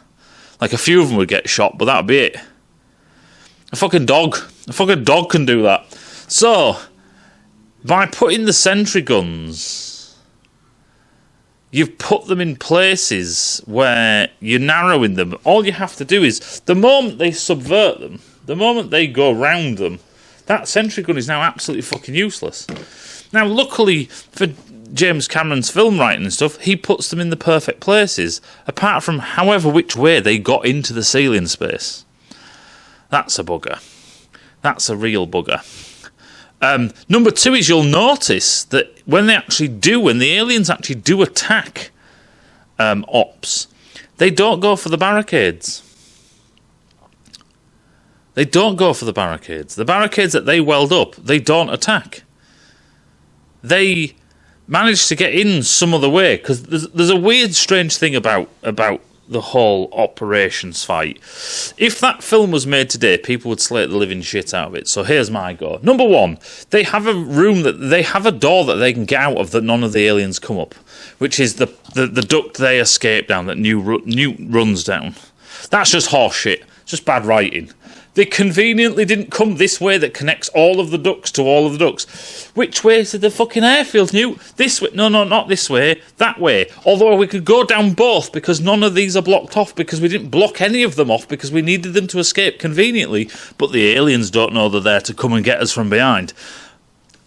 Like, a few of them would get shot, but that'd be it. A fucking dog can do that. So, by putting the sentry guns, you've put them in places where you're narrowing them. All you have to do is, the moment they subvert them, the moment they go round them, that sentry gun is now absolutely fucking useless. Now, luckily for James Cameron's film writing and stuff, he puts them in the perfect places, apart from however which way they got into the ceiling space. That's a bugger. That's a real bugger. Number two is you'll notice that when the aliens actually do attack ops, they don't go for the barricades. They don't go for the barricades. The barricades that they weld up, they don't attack. They manage to get in some other way, because there's a weird, strange thing about the whole operations fight. If that film was made today, people would slate the living shit out of it. So here's my go. Number one, they have a door that they can get out of that none of the aliens come up, which is the duct they escape down that Newt runs down. That's just horse shit. It's just bad writing. They conveniently didn't come this way that connects all of the ducts to all of the ducts. Which way is the fucking airfield, Newt? This way? No, not this way. That way. Although we could go down both because none of these are blocked off, because we didn't block any of them off because we needed them to escape conveniently. But the aliens don't know they're there to come and get us from behind.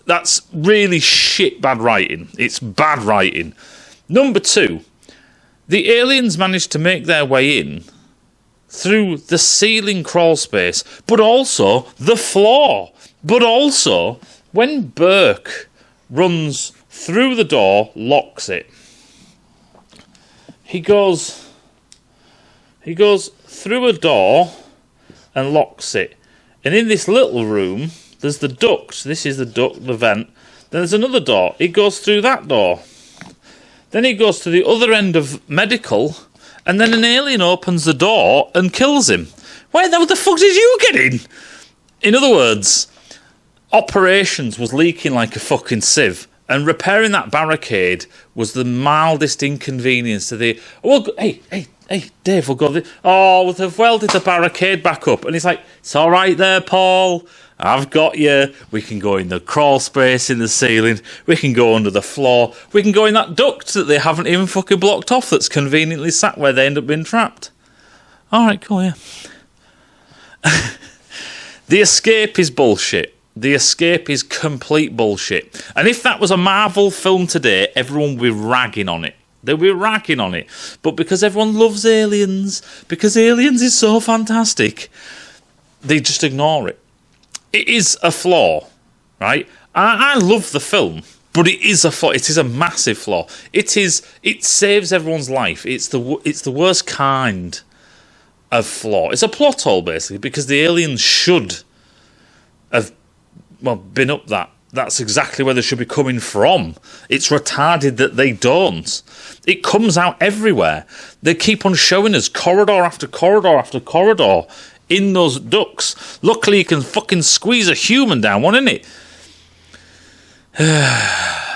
That's really shit bad writing. It's bad writing. Number two, the aliens managed to make their way in through the ceiling crawl space, but also the floor. But also, when Burke runs through the door, locks it. He goes through a door and locks it. And in this little room, there's the duct. This is the duct, the vent. Then there's another door. He goes through that door. Then he goes to the other end of medical, and then an alien opens the door and kills him. Where the fuck did you get in? In other words, operations was leaking like a fucking sieve, and repairing that barricade was the mildest inconvenience to the... Oh, hey, Dave, we'll go... They've welded the barricade back up. And he's like, it's all right there, Paul. I've got you. We can go in the crawl space in the ceiling. We can go under the floor. We can go in that duct that they haven't even fucking blocked off that's conveniently sat where they end up being trapped. All right, cool, yeah. The escape is bullshit. The escape is complete bullshit. And if that was a Marvel film today, everyone would be ragging on it. They'd be ragging on it. But because everyone loves aliens, because aliens is so fantastic, they just ignore it. It is a flaw, right? I love the film, but it is a flaw. It is a massive flaw. It saves everyone's life. It's the worst kind of flaw. It's a plot hole, basically, because the aliens should have, been up that. That's exactly where they should be coming from. It's retarded that they don't. It comes out everywhere. They keep on showing us corridor after corridor after corridor in those ducts. Luckily, you can fucking squeeze a human down one, innit?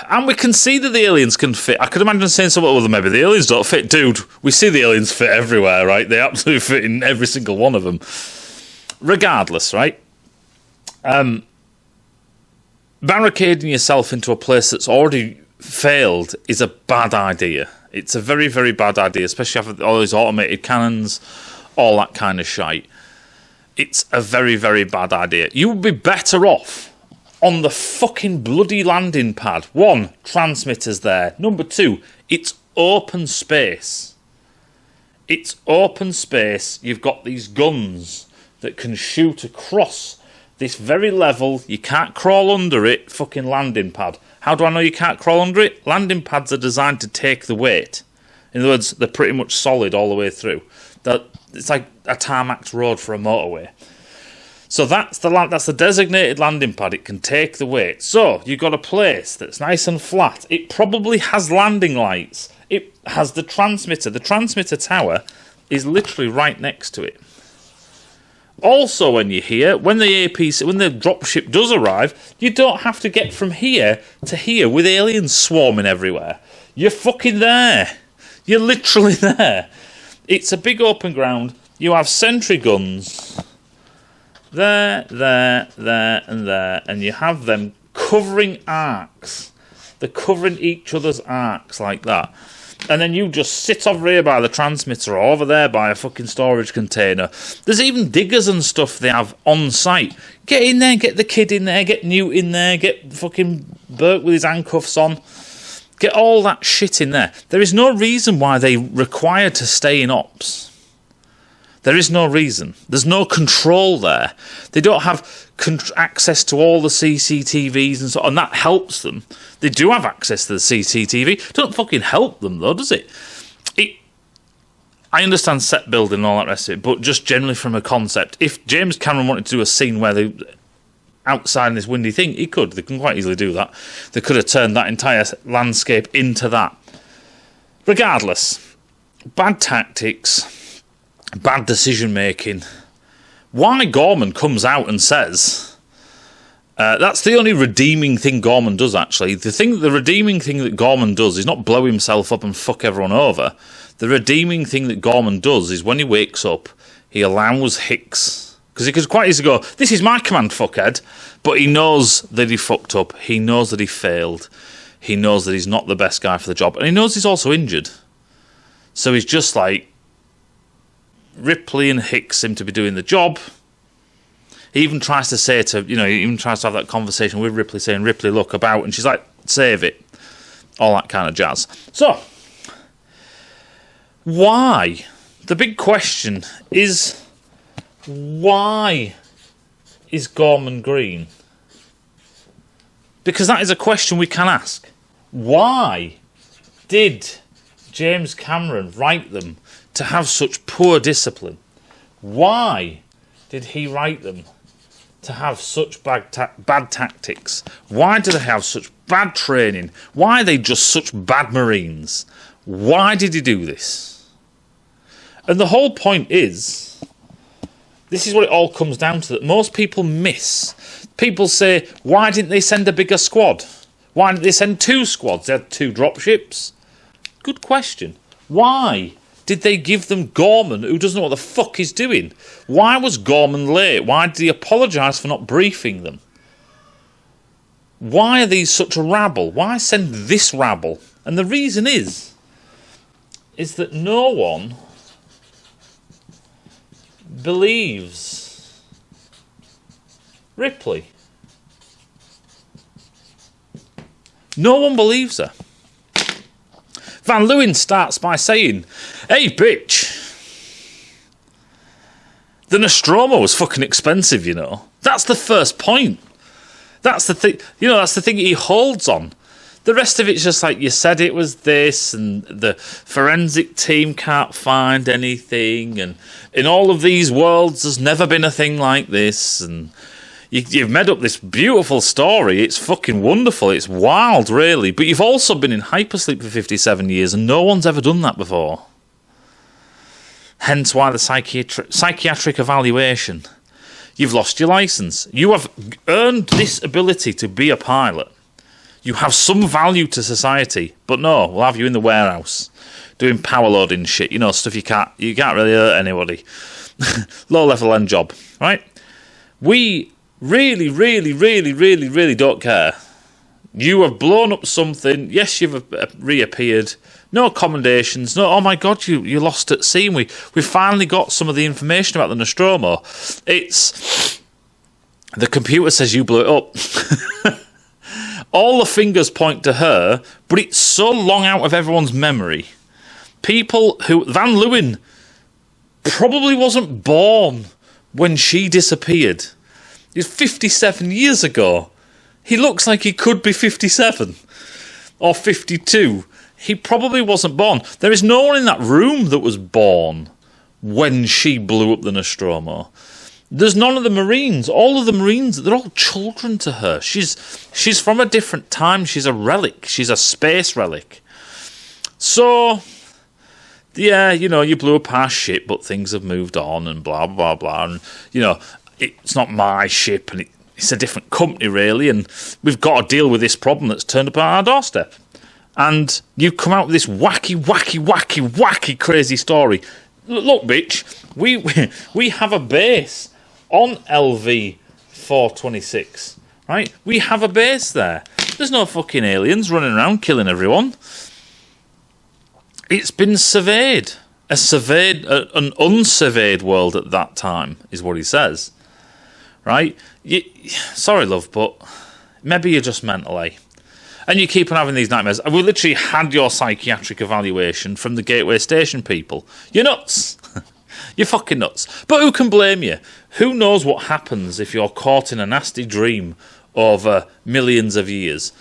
And we can see that the aliens can fit. I could imagine saying something, well, maybe the aliens don't fit. Dude, we see the aliens fit everywhere, right? They absolutely fit in every single one of them. Regardless, right? Barricading yourself into a place that's already failed is a bad idea. It's a very, very bad idea, especially after all these automated cannons, all that kind of shite. It's a very, very bad idea. You would be better off on the fucking bloody landing pad. One, transmitters there. Number two, it's open space. It's open space. You've got these guns that can shoot across this very level, you can't crawl under it, fucking landing pad. How do I know you can't crawl under it? Landing pads are designed to take the weight. In other words, they're pretty much solid all the way through. It's like a tarmac road for a motorway. So that's the designated landing pad. It can take the weight. So you've got a place that's nice and flat. It probably has landing lights. It has the transmitter. The transmitter tower is literally right next to it. Also, when the dropship does arrive, you don't have to get from here to here with aliens swarming everywhere. You're fucking there. You're literally there. It's a big open ground. You have sentry guns there, and there, and you have them covering arcs. They're covering each other's arcs like that. And then you just sit over here by the transmitter or over there by a fucking storage container. There's even diggers and stuff they have on site. Get in there, get the kid in there, get Newt in there, get fucking Burke with his handcuffs on. Get all that shit in there. There is no reason why they require to stay in ops. There is no reason. There's no control there. They don't have access to all the CCTVs and so on. And that helps them. They do have access to the CCTV. Don't fucking help them though, does it? I understand set building and all that rest of it, but just generally from a concept, if James Cameron wanted to do a scene where they outside this windy thing, he could. They can quite easily do that. They could have turned that entire landscape into that. Regardless, bad tactics, bad decision making. Why Gorman comes out and says that's the only redeeming thing Gorman does, actually. The redeeming thing that Gorman does is not blow himself up and fuck everyone over. The redeeming thing that Gorman does is when he wakes up, he allows Hicks, because he could quite easily go, this is my command, fuckhead, but he knows that he fucked up, he knows that he failed, he knows that he's not the best guy for the job, and he knows he's also injured. So he's just like, Ripley and Hicks seem to be doing the job. He even tries to say he even tries to have that conversation with Ripley, saying, Ripley, look about, and she's like, save it. All that kind of jazz. So, why? The big question is, why is Gorman green? Because that is a question we can ask. Why did James Cameron write them to have such poor discipline? Why did he write them to have such bad tactics? Why do they have such bad training? Why are they just such bad Marines? Why did he do this? And the whole point is, this is what it all comes down to, that most people miss. People say, why didn't they send a bigger squad? Why didn't they send 2 squads? They had 2 dropships. Good question. Why did they give them Gorman, who doesn't know what the fuck he's doing? Why was Gorman late? Why did he apologise for not briefing them? Why are these such a rabble? Why send this rabble? And the reason is that no one believes Ripley. No one believes her. Van Leeuwen starts by saying, hey, bitch, the Nostromo was fucking expensive, you know. That's the first point. That's the thing, that's the thing he holds on. The rest of it's just like, you said it was this, and the forensic team can't find anything, and in all of these worlds there's never been a thing like this, and you've made up this beautiful story. It's fucking wonderful. It's wild, really. But you've also been in hypersleep for 57 years, and no one's ever done that before. Hence why the psychiatric evaluation. You've lost your licence. You have earned this ability to be a pilot. You have some value to society. But no, we'll have you in the warehouse doing power loading shit. Stuff you can't really hurt anybody. Low level end job, right? We really, really, really, really, really don't care. You have blown up something. Yes, you've reappeared. No commendations. No, oh my God, you lost at sea. We finally got some of the information about the Nostromo. It's the computer says you blew it up. All the fingers point to her, but it's so long out of everyone's memory. People who Van Leeuwen probably wasn't born when she disappeared. It was 57 years ago. He looks like he could be 57. or 52, he probably wasn't born. There is no one in that room that was born when she blew up the Nostromo. There's none of the Marines. All of the Marines, they're all children to her. She's from a different time. She's a relic. She's a space relic. So, yeah, you know, you blew up our ship, but things have moved on and blah, blah, blah. And, you know, it's not my ship and it's a different company, really. And we've got to deal with this problem that's turned up at our doorstep. And you come out with this wacky, crazy story. Look, bitch, we have a base on LV 426, right? We have a base there. There's no fucking aliens running around killing everyone. It's been surveyed. An unsurveyed world at that time, is what he says. Right? Sorry, love, but maybe you're just mental, eh? And you keep on having these nightmares. We literally had your psychiatric evaluation from the Gateway Station people. You're nuts. You're fucking nuts. But who can blame you? Who knows what happens if you're caught in a nasty dream over millions of years?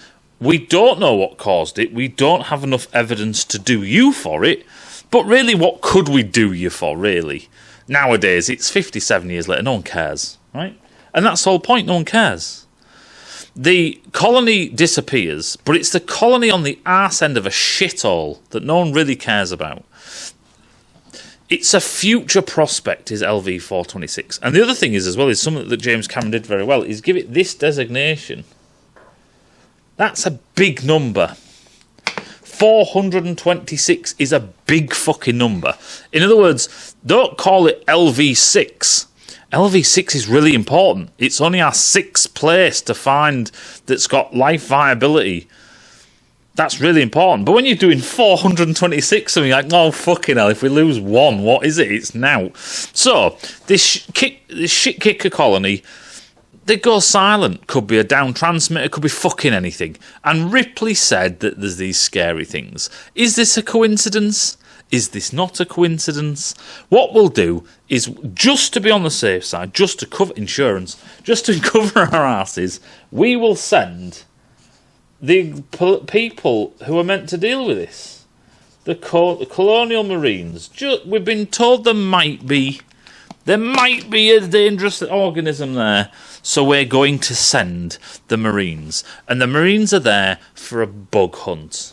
We don't know what caused it. We don't have enough evidence to do you for it. But really, what could we do you for, really? Nowadays, it's 57 years later. No one cares, right? And that's the whole point. No one cares. The colony disappears, but it's the colony on the arse end of a shithole that no one really cares about. It's a future prospect, is LV 426. And the other thing is, as well, is something that James Cameron did very well, is give it this designation. That's a big number. 426 is a big fucking number. In other words, don't call it LV6. LV6 is really important. It's only our sixth place to find that's got life viability. That's really important. But when you're doing 426, and you're like, oh, fucking hell, if we lose one, what is it? It's now. So, this shit kicker colony, they go silent. Could be a down transmitter, could be fucking anything. And Ripley said that there's these scary things. Is this a coincidence? Is this not a coincidence? What we'll do is, just to be on the safe side, just to cover insurance, just to cover our asses, we will send the people who are meant to deal with this, the Colonial Marines. We've been told there might be a dangerous organism there, so we're going to send the Marines. And the Marines are there for a bug hunt.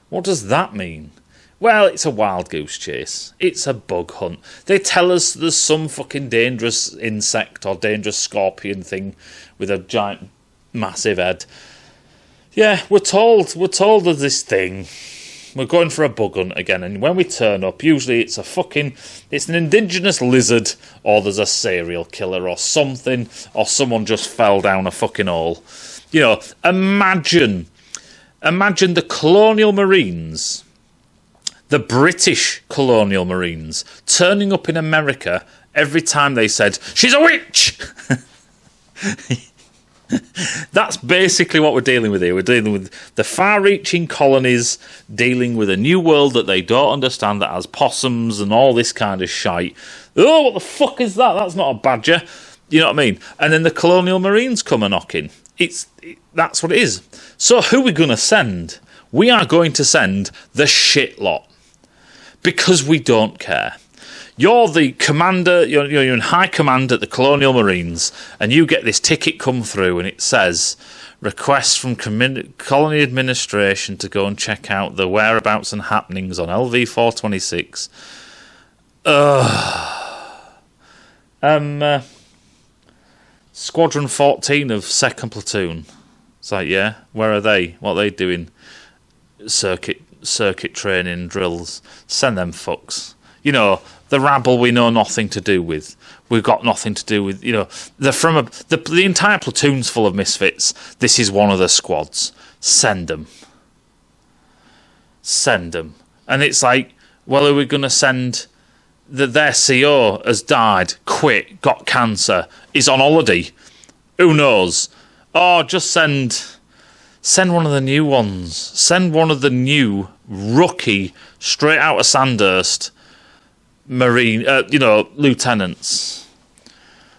What does that mean? Well, it's a wild goose chase. It's a bug hunt. They tell us there's some fucking dangerous insect or dangerous scorpion thing with a giant, massive head. Yeah, we're told of this thing. We're going for a bug hunt again, and when we turn up, usually it's an indigenous lizard, or there's a serial killer or something, or someone just fell down a fucking hole. You know, imagine the Colonial Marines, the British Colonial Marines, turning up in America every time they said, "She's a witch!" That's basically what we're dealing with here. We're dealing with the far-reaching colonies dealing with a new world that they don't understand, that has possums and all this kind of shite. Oh, what the fuck is that? That's not a badger. You know what I mean? And then the Colonial Marines come a knocking. That's what it is. So who are we going to send? We are going to send the shit lot. Because we don't care. You're the commander, you're in high command at the Colonial Marines, and you get this ticket come through, and it says, request from colony administration to go and check out the whereabouts and happenings on LV 426. Squadron 14 of 2nd Platoon. It's like, yeah, where are they? What are they doing? Circuit training drills. Send them fucks. You know, the rabble we know nothing to do with. We've got nothing to do with, you know, they're from the entire platoon's full of misfits. This is one of the squads. Send them. And it's like, well, are we going to send their CO has died, quit, got cancer, is on holiday? Who knows? Oh, just send one of the new ones. Send one of the new rookie, straight out of Sandhurst Marine, lieutenants.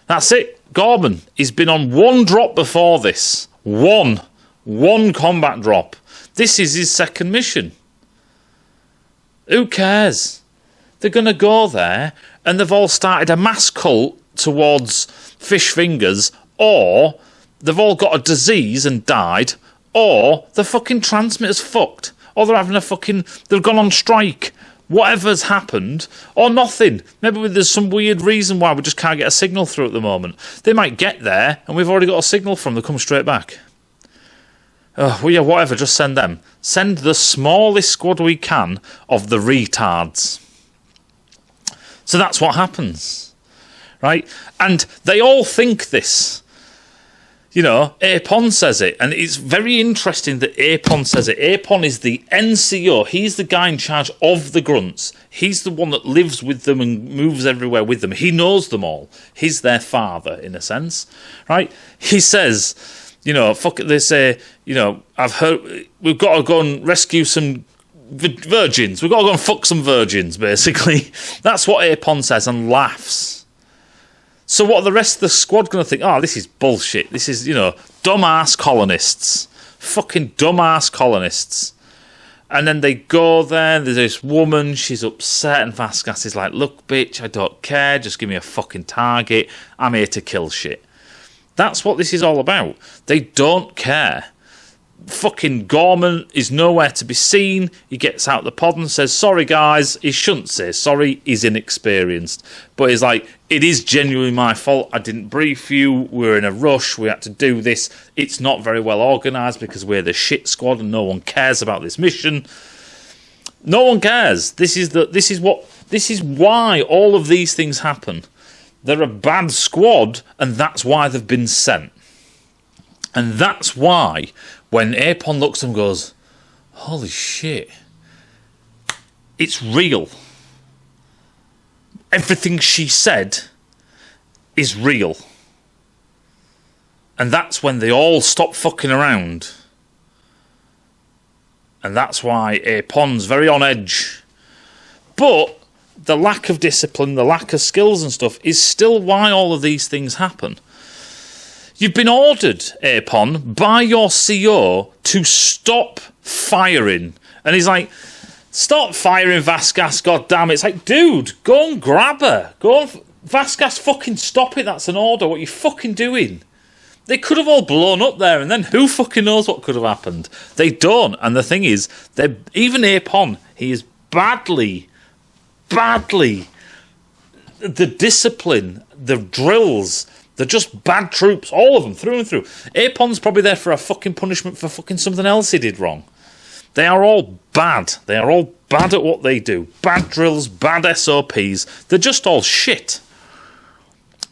That's it. Gorman, he's been on one drop before this. One 1 combat drop. This is his second mission. Who cares? They're going to go there and they've all started a mass cult towards fish fingers, or they've all got a disease and died, or the fucking transmitter's fucked, or they've gone on strike. Whatever's happened, or nothing. Maybe there's some weird reason why we just can't get a signal through at the moment. They might get there, and we've already got a signal from them. They come straight back. Well, yeah, whatever, just send them. Send the smallest squad we can of the retards. So that's what happens, right? And they all think this. You know, Apon says it, and it's very interesting that Apon says it. Apon is the NCO. He's the guy in charge of the grunts. He's the one that lives with them and moves everywhere with them. He knows them all. He's their father, in a sense, right? He says, you know, fuck it, they say, you know, I've heard, we've got to go and rescue some virgins. We've got to go and fuck some virgins, basically. That's what Apon says, and laughs. So what are the rest of the squad going to think? Oh, this is bullshit. This is, you know, dumbass colonists. Fucking dumbass colonists. And then they go there, there's this woman, she's upset, and Vasquez is like, look, bitch, I don't care, just give me a fucking target. I'm here to kill shit. That's what this is all about. They don't care. Fucking Gorman is nowhere to be seen. He gets out the pod and says, sorry guys. He shouldn't say sorry, he's inexperienced. But he's like, it is genuinely my fault. I didn't brief you. We were in a rush. We had to do this. It's not very well organised because we're the shit squad and no one cares about this mission. No one cares. This is why all of these things happen. They're a bad squad, and that's why they've been sent. And that's why when Apon looks and goes, holy shit, it's real. Everything she said is real. And that's when they all stop fucking around. And that's why Apon's very on edge. But the lack of discipline, the lack of skills and stuff is still why all of these things happen. You've been ordered, Apon, by your CO to stop firing. And he's like, stop firing, Vasquez, goddammit. It's like, dude, go and grab her. Go on, Vasquez, fucking stop it. That's an order. What are you fucking doing? They could have all blown up there, and then who fucking knows what could have happened? They don't. And the thing is, even Apon, he is badly, the discipline, the drills, they're just bad troops, all of them, through and through. Apon's probably there for a fucking punishment for fucking something else he did wrong. They are all bad. They are all bad at what they do. Bad drills, bad SOPs. They're just all shit.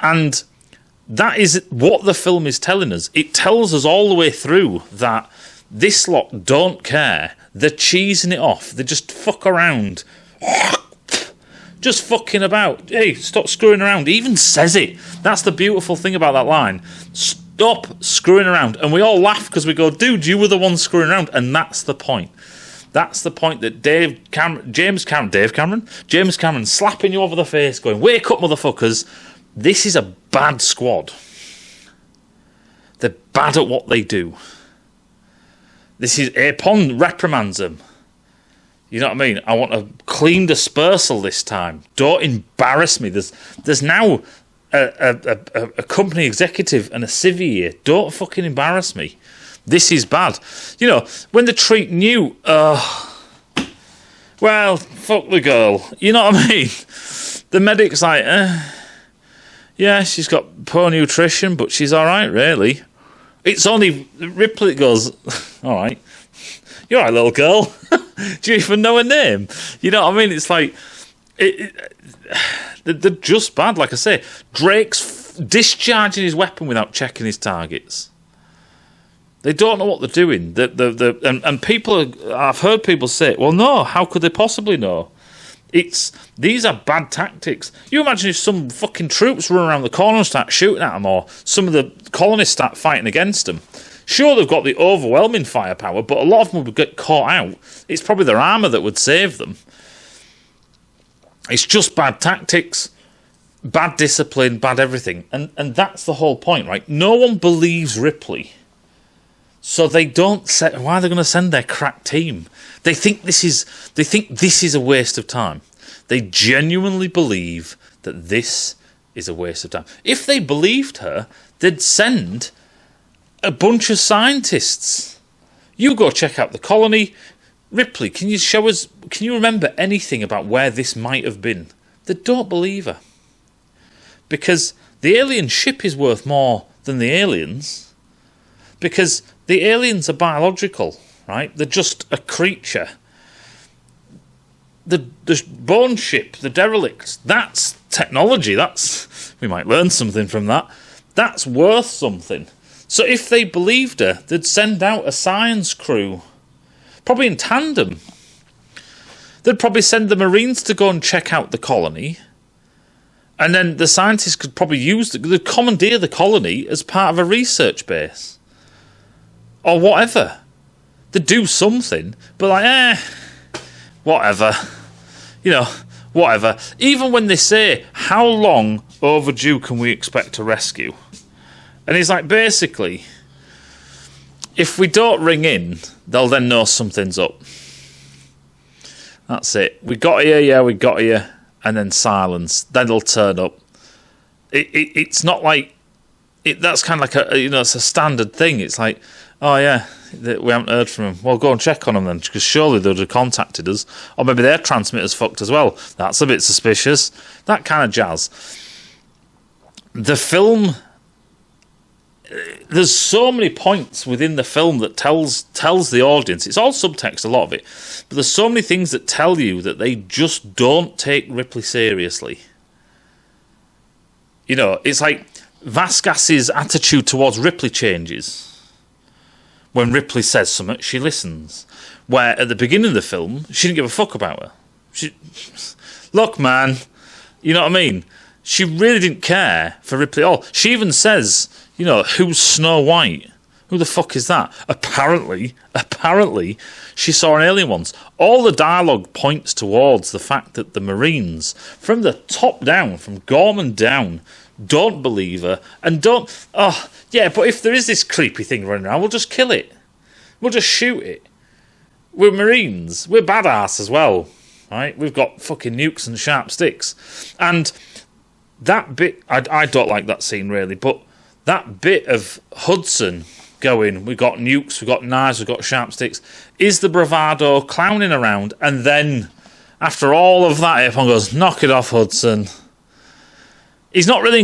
And that is what the film is telling us. It tells us all the way through that this lot don't care. They're cheesing it off. They just fuck around. Just fucking about. Hey, stop screwing around. He even says it. That's the beautiful thing about that line. Stop screwing around. And we all laugh because we go, dude, you were the one screwing around. And that's the point. That's the point that James Cameron slapping you over the face going, wake up, motherfuckers. This is a bad squad. They're bad at what they do. This is Apon reprimands them. You know what I mean? I want a clean dispersal this time. Don't embarrass me. There's now a company executive and a civvy here. Don't fucking embarrass me. This is bad. You know, when they're treating you, well, fuck the girl. You know what I mean? The medic's like, yeah, she's got poor nutrition, but she's all right, really. It's only Ripley that goes, all right. You're all right, little girl. Do you even know her name? You know what I mean? It's like, they're just bad, like I say. Drake's discharging his weapon without checking his targets. They don't know what they're doing. And people, I've heard people say, well, no, how could they possibly know? These are bad tactics. You imagine if some fucking troops run around the corner and start shooting at them, or some of the colonists start fighting against them. Sure, they've got the overwhelming firepower, but a lot of them would get caught out. It's probably their armour that would save them. It's just bad tactics, bad discipline, bad everything. And that's the whole point, right? No one believes Ripley. So they don't set. Why are they going to send their crack team? They think this is a waste of time. They genuinely believe that this is a waste of time. If they believed her, they'd send a bunch of scientists. You go check out the colony. Ripley, can you show us? Can you remember anything about where this might have been? They don't believe her. Because the alien ship is worth more than the aliens. Because the aliens are biological, right? They're just a creature. The bone ship, the derelict, that's technology. We might learn something from that. That's worth something. So if they believed her, they'd send out a science crew, probably in tandem. They'd probably send the Marines to go and check out the colony, and then the scientists could probably they'd commandeer the colony as part of a research base. Or whatever. They'd do something, but whatever. Whatever. Even when they say, how long overdue can we expect to rescue? And he's like, basically, if we don't ring in, they'll then know something's up. That's it. We got here, yeah, we got here. And then silence. Then they'll turn up. It's not like... that's kind of like it's a standard thing. It's like, oh yeah, we haven't heard from them. Well, go and check on them then, because surely they would have contacted us. Or maybe their transmitter's fucked as well. That's a bit suspicious. That kind of jazz. The film... There's so many points within the film that tells the audience. It's all subtext, a lot of it. But there's so many things that tell you that they just don't take Ripley seriously. It's like Vasquez's attitude towards Ripley changes. When Ripley says something, she listens. Where at the beginning of the film, she didn't give a fuck about her. Look, man, you know what I mean? She really didn't care for Ripley at all. She even says, who's Snow White? Who the fuck is that? Apparently, she saw an alien once. All the dialogue points towards the fact that the Marines, from the top down, from Gorman down, don't believe her and don't... Oh, yeah, but if there is this creepy thing running around, we'll just kill it. We'll just shoot it. We're Marines. We're badass as well, right? We've got fucking nukes and sharp sticks. And that bit... I don't like that scene, really, but that bit of Hudson going, we've got nukes, we've got knives, we've got sharp sticks, is the bravado clowning around, and then, after all of that, everyone goes, knock it off, Hudson. He's not really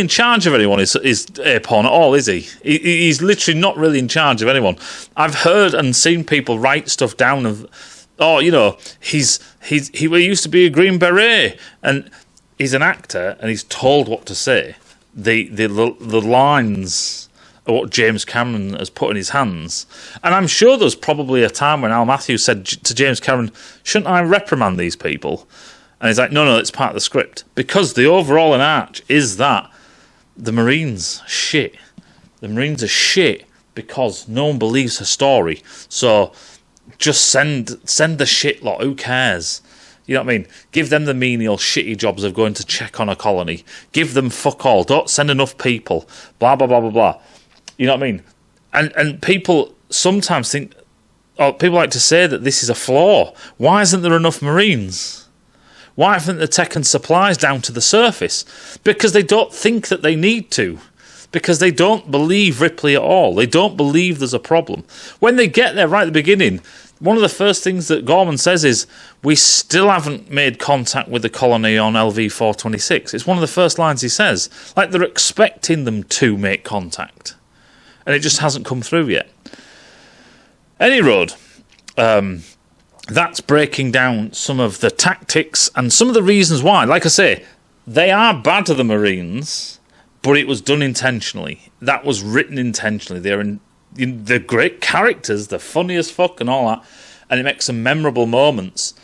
in charge of anyone, is Airporn at all, is he? He's literally not really in charge of anyone. I've heard and seen people write stuff down of, he used to be a Green Beret, and he's an actor, and he's told what to say. The lines are what James Cameron has put in his hands. And I'm sure there's probably a time when Al Matthews said to James Cameron, shouldn't I reprimand these people? And he's like, no, it's part of the script. Because the overall arch is that the Marines are shit. The Marines are shit because no one believes her story. So just send the shit lot. Who cares? You know what I mean? Give them the menial, shitty jobs of going to check on a colony. Give them fuck all. Don't send enough people. Blah, blah, blah, blah, blah. You know what I mean? And people sometimes think, or people like to say that this is a flaw. Why isn't there enough Marines? Why haven't they taken supplies down to the surface? Because they don't think that they need to. Because they don't believe Ripley at all. They don't believe there's a problem. When they get there right at the beginning, one of the first things that Gorman says is, we still haven't made contact with the colony on LV-426. It's one of the first lines he says. Like they're expecting them to make contact. And it just hasn't come through yet. Any road, that's breaking down some of the tactics and some of the reasons why. Like I say, they are bad to the Marines, but it was done intentionally. That was written intentionally. They're great characters, they're funny as fuck and all that, and it makes some memorable moments.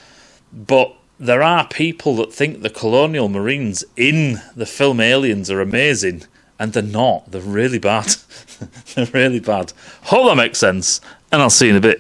But there are people that think the Colonial Marines in the film Aliens are amazing, and they're not. They're really bad. They're really bad. Hope that makes sense, and I'll see you in a bit.